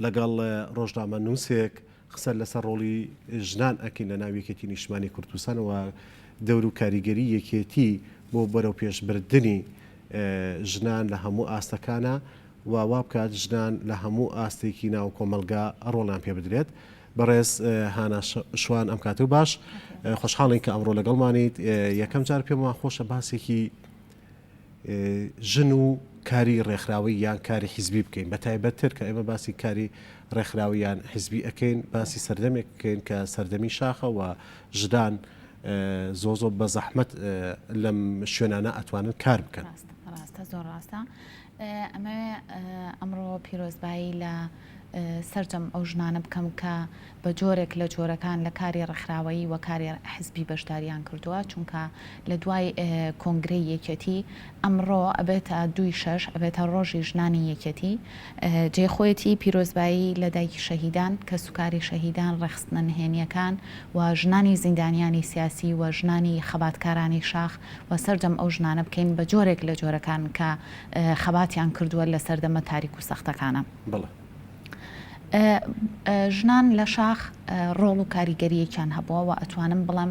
لەگەڵ ڕۆژنامە نووسێک قسە لەسەر ڕۆڵی ژنان ئەکەین لە ناو یەکێتی نیشتمانی کوردستانەوە دەور و کاریگەری یەکێتی بۆ بەرەو پێشبردننی ژنان لە هەموو ئاستەکانە و وا بکات ژنان لە هەموو ئاستێکی ناو کۆمەلگا ڕۆڵیان پێ بدرێت بەڕێز هانا شوان ئەم کاتە و باش خۆشحاڵین کە ئەمڕۆ لەگەڵمانیت یەکەم جار پێم وان خۆشە باسێکی ژن و کاری ڕێکخراوی یان کاری حیزبی بکەین بە تایبەتتر کە ئێمە باسی کاری ڕێکخراوی یان حیزبی ئەەکەین باسی سەردەمێک بکەین کە سەردەمی شاخە و ژدان زۆ بە زەحمەت لەم شوێنانە ئەتوانن کار بکەن. ڕاستە زۆر ڕاستە ئەمە ئەمڕۆ پیرۆزبایی لە سەرجەم ئەو ژنانە بکەم کە بە جۆرێک لە جۆرەکان لە کاری ڕێکخراوەیی و کاری حیزبی بەشداریان کردووە چونکە لە دوای کۆنگرەی یەکێتی ئەمڕۆ ئەبێتە 2/6 ئەبێتە ڕۆژی ژنانی یەکێتی جێخۆیەتی پیرۆزبایی لە دایکی شەهیدان کە سوکاری شەهیدان ڕێخستنە نهێنیەکان و ژنانی زیندانیانی سیاسی و ژنانی خەباتکارانی شاخ و سەرجەم ئەو ژنانە بکەین بە جۆرێک لە جۆرەکان کە خەباتیان کردووە لە سەردەمە تاریک و سەختەکانە. ژنان لە شاخ ڕۆڵ و کاریگەریەکیان هەبووە و ئەتوانم بڵم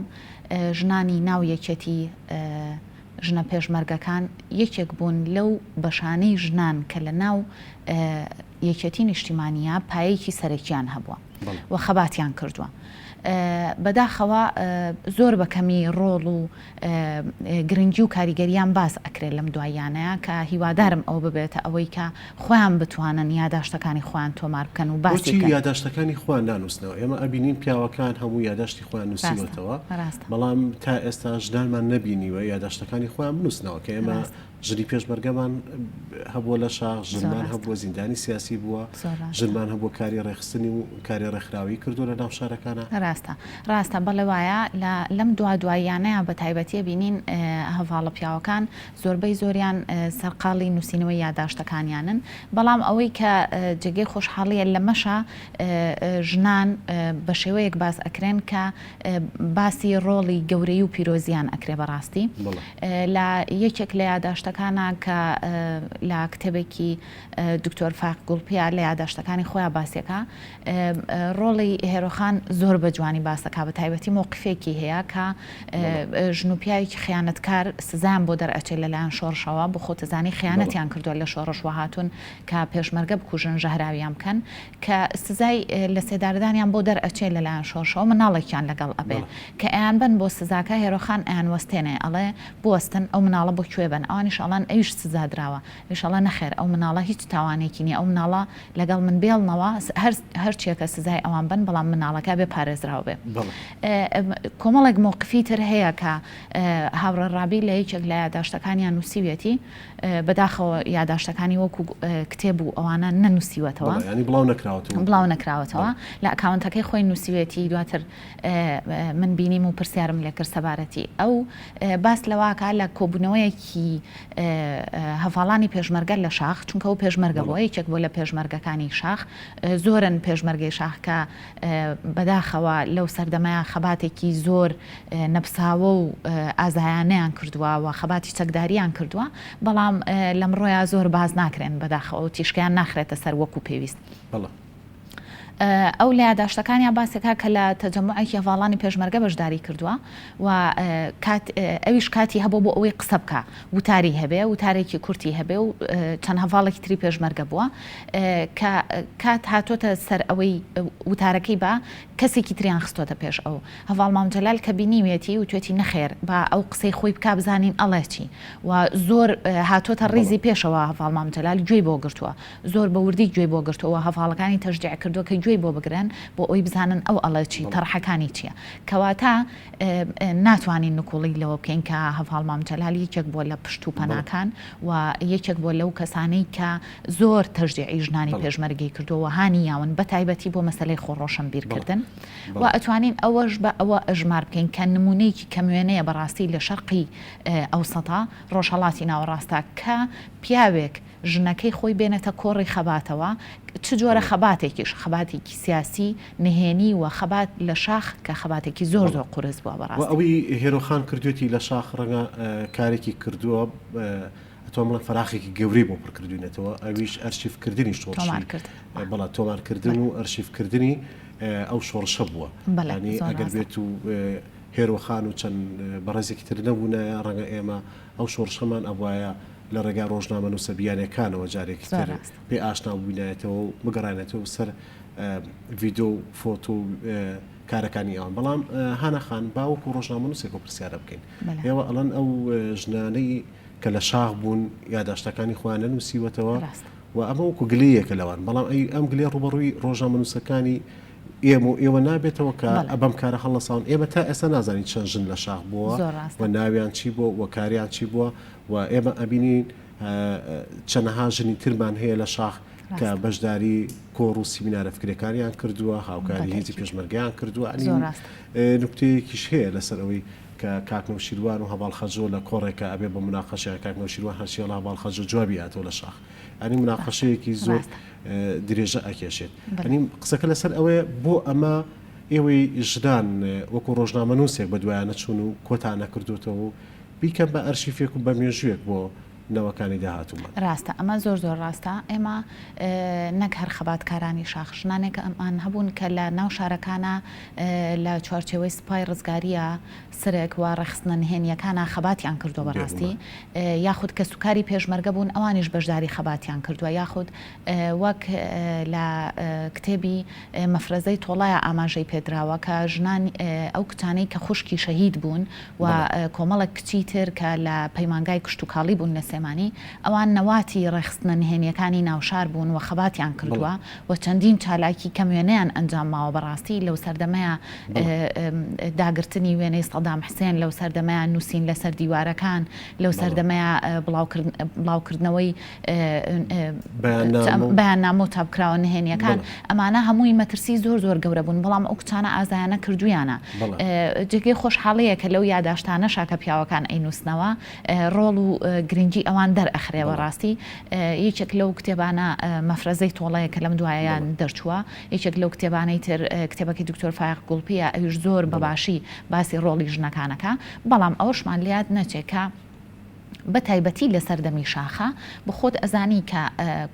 ژنانی ناو یەکێتی ژنە پێشمەرگەکان یەکێک بوون لەو بەشانەی ژنان کە لە ناو یەکێتی نیشتیمانیە پایەیەکی سەرەکیان هەبووە و خەباتیان کردووە. بەداخەوە زۆر بەکەمی ڕۆڵ و گرنگی و کاریگەریان باس ئەکرێت لەم دوایانەیە کە هیوادارم ئەو ببێتە ئەوەی کە خۆیان بتوانن یاداشتەکانی خۆیان تۆمار بکەن و باسی یاداشتەکانی خۆیان نانووسنەوە. ئێمە ئەبینین پیاوەکان هەموو یاداشتی خۆیان نووسیوەتەوە، بەڵام تا ئێستا ژنانمان نەبینیوە یاداشتەکانی خۆیان بنووسنەوە کە ئێمە ژنی پێشمەرگەمان هەبووە لە شاخ، ژنمان هەبووە زیندانی سیاسی بووە، ژنمان هەبووە کاری ڕێخستنی و کاری ڕێکخراوی کردو لە ناو شارەکانە. ڕاستە بەڵێ وایە لەم دوایانەیە بە تایبەتی بینین هەڤاڵە پیاوەکان زۆربەی زۆریان سەرقاڵی نووسینەوەی یاداشتەکانیانن، بەڵام ئەوەی کە جێگەی خۆشحاڵیە لە مەشە ژنان بە شێوەیەک باس ئەکرێن کە باسی ڕۆڵی گەورەی و پیرۆزیان ئەکرێ بەڕاستی لە یەکێک لە یاداشتەکانە کە لە کتێبێکی دکتۆر فاق گوڵپیا لە یاداشتەکانی خۆیان باسیەکە ڕۆڵی هێرۆخان زۆر بە جوانی باسەکە بە تایبەتی مووقفێکی هەیە کە ژن و پیاوێکی خیانەتکار سزان بۆ دەرئەچێت لەلایەن شۆڕشەوە بۆ خۆتەزانی خیانەتیان کردووە لە شۆڕش وهاتون کە پێشمەرگە بکوژن ژەهراویان بکەن کە سزای لە سێداردانیان بۆ دەرئەچێت لەلایەن شۆڕشەوە مناڵێکیان لەگەڵ ئەبێ کە ئەیان بن بۆ سزاکە هێرۆخان ئەیان وەستێنێ ئەڵێ بوەستن ئەو مناڵە بۆ کوێ بن ئەوانیش ئەڵەن ئەویش سزادراوە ئیشەڵە نەخێر ئەو مناڵە هیچ تاوانێکی نییە ئەو مناڵە لەگەڵ من بێڵنەوە هەرچیەکە سزای ئەوان بن بەڵام مناڵەکە بێ پارێزراوە بێ. کۆمەڵێک مووقفی تر هەیە کە هاوڕێڕابی لە یەکێک لە یاداشتەکانیان نووسیوێتی بەداخەوە یاداشتەکانی وەکو کتێب و ئەوانە نەنووسیوەتەوە بڵاو نەکراوەتەوە لە ئەکاونتەکەی خۆی نووسیوێتی دواتر من بینیم و پرسیارم لێ کرد سەبارەتی ئەو باس لەواکە لە کۆبوونەوەیەکی هەڤاڵانی پێشمەرگە لە شاخ چونکە ئەو پێشمەرگە بۆ یەکێک بۆ لە پێشمەرگەکانی شاخ زۆرن پێشمەرگەی شاخ کە بەداخەوە لەو سەردەمایە خەباتێکی زۆر نەپساوە و ئازایانەیان کردووە و خەباتی چەکداریان کردووە بەڵام لەمڕۆیە زۆر باز ناکرێن بەداخەوە و تیشکیان ناخرێتە سەر وەکو پێویست. ئەو لە یاداشتەکانیان باسێکا کە لە تەجەموعێکی هەڤاڵانی پێشمەرگە بەشداری کردووە و ئەویش کاتی هەبوو بۆ ئەوەی قسە بکە وتاری هەبێ وتارێکی کورتی هەبێ و چەند هەڤاڵێکی تری پێشمەرگە بووە کە کات هاتۆتە سەر ئەوەی وتارەکەی بە کەسێکی تریان خستۆتە پێش ئەو هەڤاڵ مامجەلال کە بینیوێتی و توێتی نەخێر بە ئەو قسەی خۆی بکا بزانین ئەڵێکی و زۆر هاتۆتە ڕیزی پێشەوە هەڤاڵ مامجەلال گوێی بۆ گرتووە زۆر بە وردی گوێی بۆ گرتووە هەڤاڵەکانی تەشجیع کردووە کە گوێی بۆ بگرن بۆ ئەوی بزانن ئەو ئەڵێکی تەڕحەکانی چییە کەواتە ناتوانین نکوڵی لەوە بکەین کە هەڤاڵ مامجەلال یەکێک بۆ لە پشت و پەناکان و یەکێک بۆ لەو کەسانەی کە زۆر تەشجیعی ژنانی پێشمەرگەی کردووە هانی یاون بە تایبەتی بۆ مەسەلەی خۆڕۆشنبیرکردن و ئەتوانین ئەوەش بە ئەوە ئەژمار بکەین کە نمونەیەکی کەموێنەیە بەڕاستی لە شەرقی ئەوسەتا ڕۆژهەڵاتی ناوەڕاستە کە پیاوێک ژنەکەی خۆی بێنێتە کۆڕی خەباتەوە چ جۆرە خەباتێکیش خەباتێکی سیاسی نهێنی و خەبات لە شاخ کە خەباتێکی زۆر زۆر قورس بووە بەڕاستی ئەوەی هێرۆخان کردوێتی لە شاخ ڕەنگە کارێکی کردووە ئەتوان بڵێن فەراخێکی گەورەی بۆ پڕکردوونێتەوە ئەویش ئەرشیفکردنی شۆڕشی بەڵا تۆمارکردن و ئەرشیفکردنی ئەو شۆڕشە بووە ینی ئەگەر بێت و هێرۆخان و چەند بەڕێزێکی تر نەبوونایە ڕەنگە ئێمە ئەو شۆڕشەمان ئەوایە لە ڕێگا ڕۆژنامە نووسەبیانەکانەوە جارێکی تر پێ ئاشنا بووینایەتەوە و بگەڕانێتەوە سەر ڤیدۆ و فۆتۆ کارەکانی ئەوان بەڵام هانەخان باوەکو ڕۆژنامە نووسێک و پرسیارە بکەین ئێوە ئەڵەن ئەو ژنانەی کە لە شاخ بوون یاداشتەکانی خۆیان نووسیوەتەوە و ئەمە وەکو گلەیەکە لەوان بەڵام ئەم گلێ ڕوبەڕووی ڕۆژنامە نووسەکانی ئێوە نابێتەوە کە ئەبەم کارە هەڵەساون ئێمە تا ئێستا نازانین چەند ژن لە شاخ بووە و ناویان چی بووە و کاریان چی بووە و ئێمە ئەبینین چەندەها ژنی ترمان هەیە لە شاخ کە بەشداری کۆڕ و سیمینارە فکرەکانیان کردووە هاوکاری هێزی پێشمەرگیان کردووە نوکتەیەکیش هەیە لەسەر ئەوەی کە کاکنەوە شیروان و هەواڵ خەجۆ لە کۆڕێکە ئەبێ بە مناقەشەیە کاکنەوە شیروان هەرچیەڵ هەواڵ خەجۆ جوابی هاتەوە لە شاخ ئەنی مناقەشەیەکی زۆر درێژە ئەکێشێت ئەنی قسەکە لەسەر ئەوەیە بۆ ئەمە ئێوەی ژدان وەکو ڕۆژنامە نووسێک بە دوایانە چوون و کۆتانە کردوتەوە و بیکەم بە ئەرشیفێک و بە مێژوێک بۆ نەوەکانی داهاتوومان. ڕاستە ئەمە زۆر ڕاستە ئێمە نەک هەر خەباتکارانی شاخشنانێک ئەمان هەبوون کە لە ناو شارەکانە لە چوارچێوەی سوپای ڕزگاریە سرێک و ڕێخستنە نهێنیەکانە خەباتیان کردو بەڕاستی یاخود کە سوکاری پێشمەرگە بوون ئەوانیش بەشداری خەباتیان کردووە یاخود وەک لە کتێبی مەفرەزەی تۆڵایە ئاماژەی پێدراوە کە ژنان ئەو کچانەی کە خوشکی شەهید بوون و کۆمەڵک کچی تر کە لە پەیمانگای کشت و کاڵی بوون لە سێمانی ئەوان نەواتی ڕێخستنە نهێنیەکانی ناوشار بوون و خەباتیان کردووە و چەندین چالاکی کە وێنەیان ئەنجام ماوە بەڕاستی لەو سەردەمەیە داگرتنی وێنەی سەدام حسێن لەو سەردەمەیان نووسین لەسەر دیوارەکان لەو سەردەمەیە بڵاوکردنەوەی بەیاننامە و تاپکراوە نهێنیەکان ئەمانە هەمووی مەترسی زۆر گەورە بوون بەڵام ئەو کچانە ئازایانە کردویانە جێگەی خۆشحاڵەیە کە لەو یاداشتانە شاکە پیاوەکان ئەینووسنەوە ڕۆڵ و گرنگی ئەوان دەرئەخرێەوە ڕاستی یەکێک لەو کتێبانە مەفرەزەی تۆڵەیە کە لەم دوایەیان دەرچووە یەکێک لەو کتێبانەی تر کتێبەکەی دکتۆر فایق گوڵپیە ئەویش زۆر بەباشی باسی ڕۆڵی ژنەکانەکە بەڵام ئەوشمان لات نەچێکە بە تایبەتی لە سەردەمی شاخە بخۆت ئەزانی کە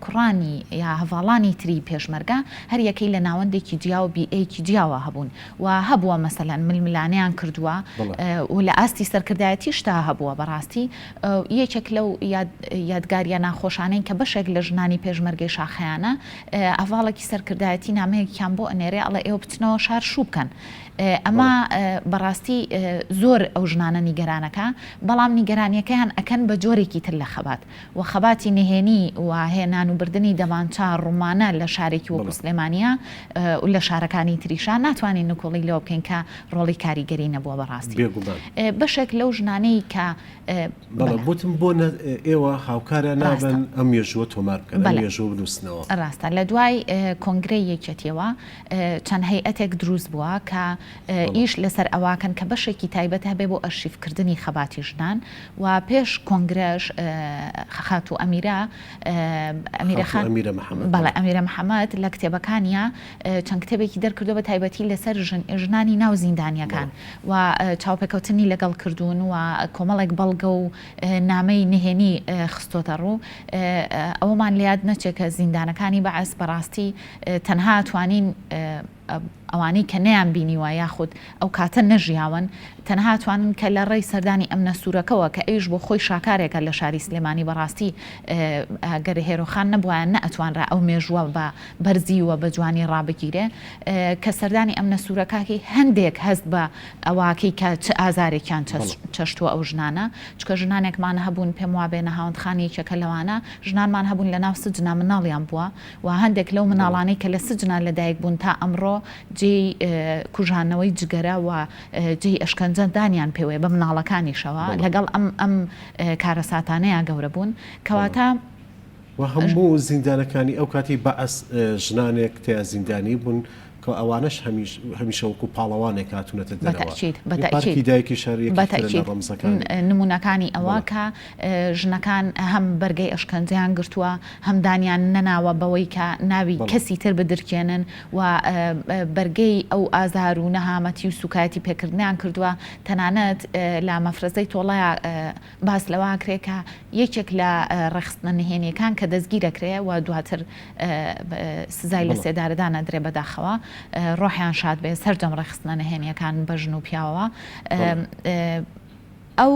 کوڕانی یا هەڤاڵانی تری پێشمەرگە هەر یەکەی لە ناوەندێکی جیا و بیئەیەکی جیاوە هەبوون و هەبووە مەسەلەن ململانیان کردووە و لە ئاستی سەرکردایەتی شتا هەبووە بەڕاستی یەکێک لەو یادگاریە ناخۆشانەی کە بەشێک لە ژنانی پێشمەرگەی شاخەیانە هەڤاڵێکی سەرکردایەتی نامەیەکیان بۆ ئەنێرێ ئەڵێ ئێوە بچنەوە شار شوو بکەن ئەمە بەڕاستی زۆر ئەو ژنانە نیگەرانەکە بەڵام نیگەرانیەکەیان ئەکەن بە جۆرێکی تر لە خەبات و خەباتی نهێنی و هێنان و بردننی دەمانچە ڕوومانە لە شارێکی وەکو سلێمانیا و لە شارەکانی تریشان ناتوانین نکۆڵی لەوە بکەین کە ڕۆڵی کاریگەری نەبووە بەڕاستی بەشێک لەو ژنانەی کە بوتم بۆ ئێوە هاوکارە نابن ئەم مێژووە تۆمار بکەن مێژوو بنووسنەوە ڕاستە لە دوای کۆنگرەی یەکێتیەوە چەند هەیئەتێک دروست بووە کە ئیش لەسەر ئەواکەن کە بەشێکی تایبەت هەبێ بۆ ئەرشیفکردنی خەباتی ژنان و پێش کۆنگرەش خەخات و بەڵێ ئەمیرە محەممەد لە کتێبەکانیە چەند کتێبێکی دەرکردو بە تایبەتی لەسەر ژنانی ناو زیندانیەکان و چاوپێکەوتنی لەگەڵ کردوون و کۆمەڵێک بەڵگە و نامەی نهێنی خستۆتە ڕوو ئەومان لات نەچێت کە زیندانەکانی بەعەس بەڕاستی تەنها توانین ئەوانەی کە نەیان بینیوە یاخود ئەو کاتە نەژیاون تەنها توانن کە لە ڕێی سەردانی ئەم نەسوورەکەەوە کە ئەیش بۆ خۆی شاکارێکە لە شاری سلێمانی بەڕاستی گەر هێرۆخان نەبووایان نە ئەتوانرا ئەو مێژووە بە بەرزی وە بە جوانی ڕابگیرێ کە سەردانی ئەم نەسوورەکەی هەندێک هەست بە ئەواکەی کە چ ئازارێکیان چەشتووە ئەو ژنانە چکە ژنانێکمان هەبوون پێم وابێ نەهاوندخانێکێکە لەوانە ژنانمان هەبوون لە ناو سجنا مناڵیان بووە و هەندێک لەو مناڵانەی کە لە سجنا لەدایک بوون تا ئەمڕۆ جێی کوژانەوەی جگەرە و جێی ئەشکەنجەدانیان پێوەیە بە مناڵەکانیشەوە لەگەڵ ئەم کارەساتانەیە گەورە بوون کەواتە و هەموو زیندانەکانی ئەو کاتی بەعەس ژنانێک تیا زیندانی بوون کە ئەوانش هەمیشە وەکو پاڵەوانێک هاتوونەتە دەرەوە نمونونەکانی ئەوە کە ژنەکان هەم بەرگەی ئەشکەنجیان گرتووە هەمدانیان نەناوە بەوەی کە ناوی کەسی تر بدرکێنن و بەرگەی ئەو ئازار و نەهامەتی و سوکایەتی پێکردنیان کردووە تەنانەت لە مەفرەزەی تۆڵەیە باس لەوە کرێکە یەکێک لە ڕێخستنە نهێنیەکان کە دەستگیرەکرێ و دواتر سزای لە سێدارەدانە درێ بەداخەوە ڕۆحیان شاد بێ سەرجەم ڕێخستنە نهێنیەکان بە ژن و پیاوەوە ئەو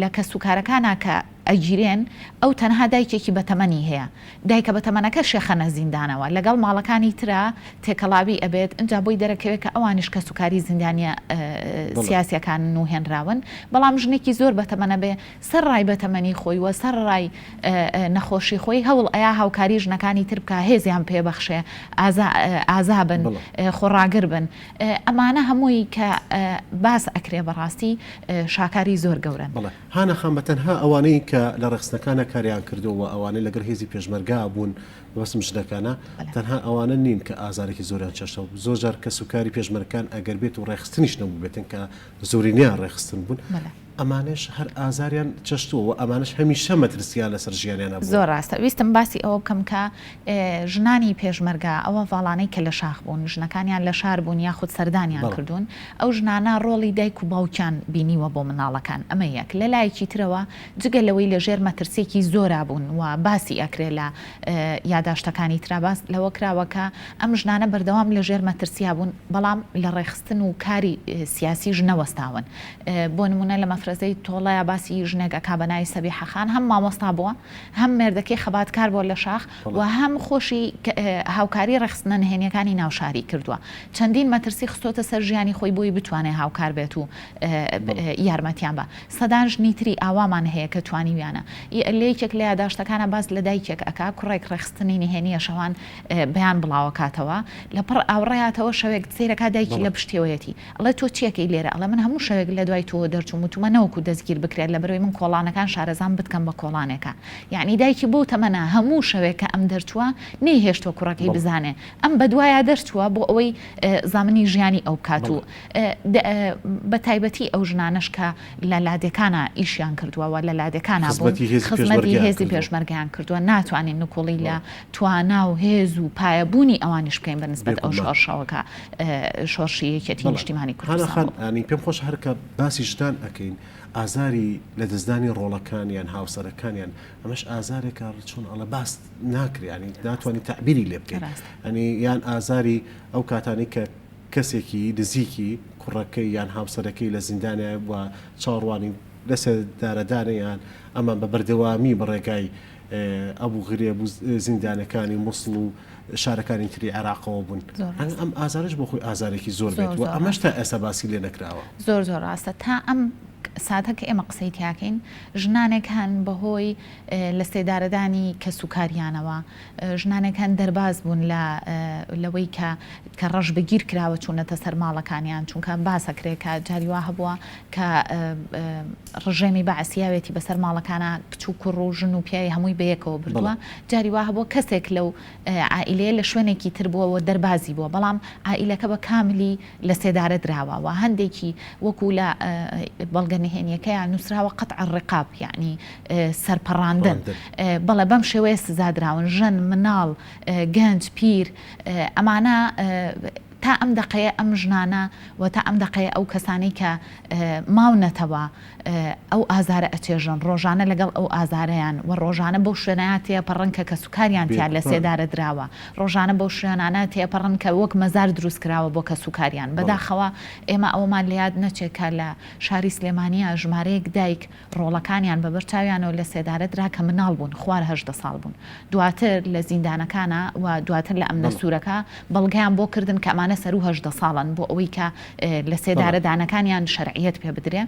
لە کە سوکارەکانە کە ئەگیرێن ئەو تەنها دایکێکی بەتەمەنی هەیە دایکە بەتەمەنەکە شێخەنە زیندانەوە لەگەڵ ماڵەکانی ترە تێکەڵاوی ئەبێت ئەجا بۆی دەرەکەوێت کە ئەوانش کە سوکاری زیندانیە سیاسیەکان و هێنراون بەڵام ژنێکی زۆر بەتەمەنە بێ سەر ڕای بەتەمەنی خۆی وە سەر ڕای نەخۆشی خۆی هەوڵ ئەیا هاوکاری ژنەکانی تر بکە هێزیان پێبەخشێ ئازابن خۆڕاگر بن ئەمانە هەمووی کە باس ئەکرێ بەڕاستی شاکاری زۆر گەورن هانە خەم بەتەنها ئەوانەی کە لە ڕێخستنەکانە کاریان کردووە ئەوانەی لەگەر هێزی پێشمەرگا بوون بەسم ژنەکانە تەنها ئەوانە نین کە ئازارێکی زۆریان چەشتەوە زۆر جار کە سوکاری پێشمەرگەکان ئەگەر بێت و ڕێخستنیش نەبوو بێتن کە زۆرینیان ڕێخستن بوون ئەمانش هەر ئازاریان چەشتووە ئەمانش هەمیشە مەترسیان لەسەر ژیانیانە زۆر ڕاستە ویستم باسی ئەوە بکەم کە ژنانی پێشمەرگە ئەوە ڤاڵانەی کە لە شاخ بوون ژنەکانیان لە شار بوون یاخود سەردانیان کردوون ئەو ژنانە ڕۆڵی دایک و باوکیان بینیوە بۆ مناڵەکان ئەمە یەک لە لایەکی ترەوە جگە لەوەی لە ژێر مەترسێکی زۆرا بوون و باسی ئەکرێ لە یاداشتەکانی تراباس لەوە کراوەکە ئەم ژنانە بەردەوام لە ژێر مەترسیا بوون بەڵام لە ڕێخستن و کاری سیاسی ژنەوەستاون بۆ نمونە لە مەفرەزەی تۆڵەیە باسی ژنێکەکە بەناوی سەبیحەخان هەم مامۆستا بووە هەم مێردەکەی خەباتکار بۆ لە شاخ و هەم خۆشی هاوکاری ڕێخستنە نهێنیەکانی ناوشاری کردووە چەندین مەترسی خستۆتە سەر ژیانی خۆی بۆی بتوانێت هاوکار بێت و یارمەتیان بە سەدان ژنیتری ئاوامان هەیە کە توانیویانە لەیەکێک لە یاداشتەکانە باز لە دایکێک ئەکا کوڕێک ڕێخستنی نهێنیە شەوان بەیان بڵاوکاتەوە لە پڕ ئاوڕێاتەوە شەوێک سیرەکە دایکی لە پشتیەوەیەتی ئەڵێ تۆ چیەکەی لێرە ئەڵە من هەموو شەوێک لە دوای تۆ دەرچوم وتومە نەوەکو دەستگیر بکرێت لە بەرەوەی من کۆڵانەکان شارەزان بتکەم بە کۆڵانێکە یعنی دایکی بۆ تەمەنە هەموو شەوێک کە ئەم دەرچووە نەیهێشتۆ کوڕەکەی بزانێ ئەم بەدوایە دەرچووە بۆ ئەوەی زامنی ژیانی ئەو بکات و بە تایبەتی ئەو ژنانش کە لە لادەکانە ئیشیان کردووەوە لە لادەکانە خزمەتی هێزی پێشمەرگیان کردووە ناتوانین نکۆڵی لە توانا و هێز و پایەبوونی ئەوانیش بکەین بەنسبەت ئەو شۆڕشەوەکە شۆڕشی یەکێتی نیشتیمانی کوردستان ینی پێم خۆش هەرکە باسی ژدان ئەەکەین ئازاری لە دەستدانی ڕۆڵەکانیان هاوسەرەکانیان ئەمەش ئازارێکە چۆن ئەڵە باس ناکرێنی ناتوانانی تعبیری لێ بکەین ئەنی یان ئازاری ئەو کاتانی کە کەسێکی نزیکی کوڕەکەی یان هاوسەرەکەی لە زیندانە و چاڕوانی لەسەر دارەدانیان ئەمان بە بەردەوامی بەڕێگای ئەبوو غرێ بوو زیندانەکانی مووسڵ و شارەکانی تری عێراقەوە بوون ئەم ئازارش بۆ خۆی ئازارێکی زۆر بێت و ئەمەش تا ئێستا باسی لێ نەکراوە زۆر زۆر ڕاستە تا ئەم ساتەکە ئێمە قسەی تیاکەین ژنانێک هەن بەهۆی لە سێدارەدانی کە سوکاریانەوە ژنانێکان دەرباز بوون لەوەی کە ڕەش بەگیر کراوە چوونەتە سەر ماڵەکانیان چونکە باسەکرێکە جاریوا هەبووە کە ڕژێمی بەعسیاوێتی بەسەر ماڵەکانە کچ و کوڕ و ژن و پیاوی هەمووی بەیەکەوە بردووە جاریوا هەبووە کەسێک لەو عائیلەیە لە شوێنێکی تر بووەوە دەربازی بووە بەڵام عائیلەکە بە کاملی لە سێدارە دراوەوە هەندێکی وەکو لە بەڵگە نهێنیەکەیان نووسراوە قەتع الرقاب یعنی سەرپەڕاندن بەڵێ بەم شێوەیە سزادراون ژن مناڵ گەنج پیر ئەمانە تا ئەم دقەیە ئەم ژنانە و تا ئەم دقەیە ئەو کەسانی کە ماونەتەوە ئەو ئازارە ئەچێژن ڕۆژانە لەگەڵ ئەو ئازارەیان و ڕۆژانە بەو شوێنەیە تێپەڕن کە سوکاریان تیان لە سێدارە دراوە ڕۆژانە بەو شوێنانە تێپەڕن کە وەک مەزار دروست کراوە بۆ کە سوکاریان بەداخەوە ئێمە ئەومان لێیاد نەچێت کە لە شاری سلێمانیە ژمارەیەک دایک ڕۆڵەکانیان بە بەرچاویانەوە لە سێدارە درا کە مناڵ بوون خوار 18 ساڵ بوون دواتر لە زیندانەکانە و دواتر لە ئەمنە سوورەکە بەڵگەیان بۆ کردن کە ئەمانە سەر و 18 ساڵن بۆ ئەوەی کە لە سێدارە دانەکانیان شەرعیەت پێ بدرێ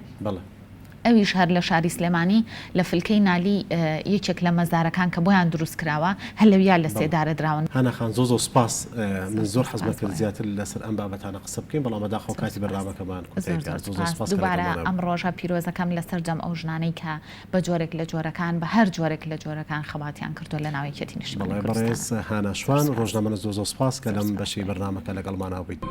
ئەویش هەر لە شاری سلێمانی لە فلکەی نالی یەکێک لە مەزارەکان کە بۆیان دروست کراوە هەلەویان لە سێدارە دراون هەنەخان زۆ سوپاس من زۆر حەزمە کرد زیاتر لەسەر ئەم بابەتانە قسە بکەین بەڵام داخۆ کاتی بەرنامەکەمان دووبارە ئەم ڕۆژە پیرۆزەکەم لەسەر جەم ئەو ژنانەی کە بە جۆرێک لە جۆرەکان بە هەر جۆرێک لە جۆرەکان خەباتیان کردو لە ناوی یەکێتی نیشتیمانی کوردستان بەڕێز هانا شوان ڕۆژنامە زۆ سوپاس کە لەم بەشی بەرنامەکە لەگەڵمانە بوویت.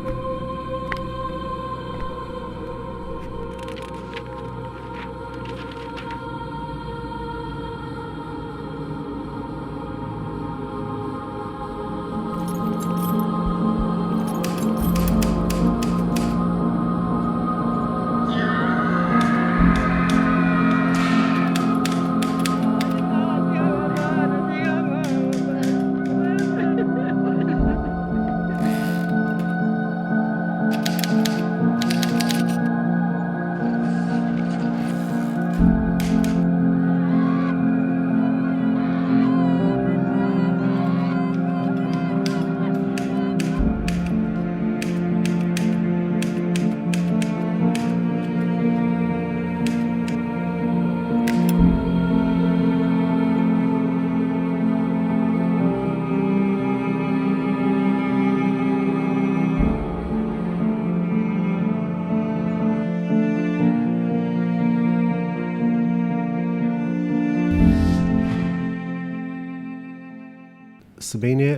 سبینێ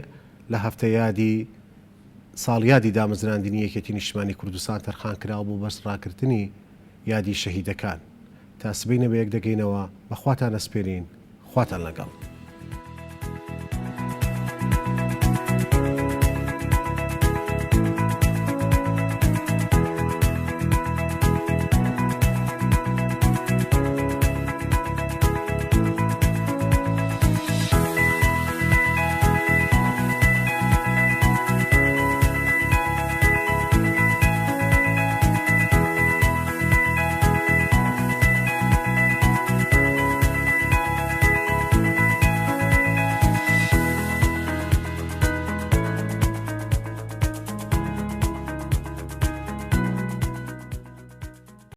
لە هەفتە یادی ساڵیادی دامەزراندنی یەکێتی نیشتیمانی کوردستان تەرخان کراوە بۆ بەس ڕاکردنی یادی شەهیدەکان تا سبینە بە یەک دەگەینەوە بەخواتان ئەسپێرین خواتان لەگەڵ.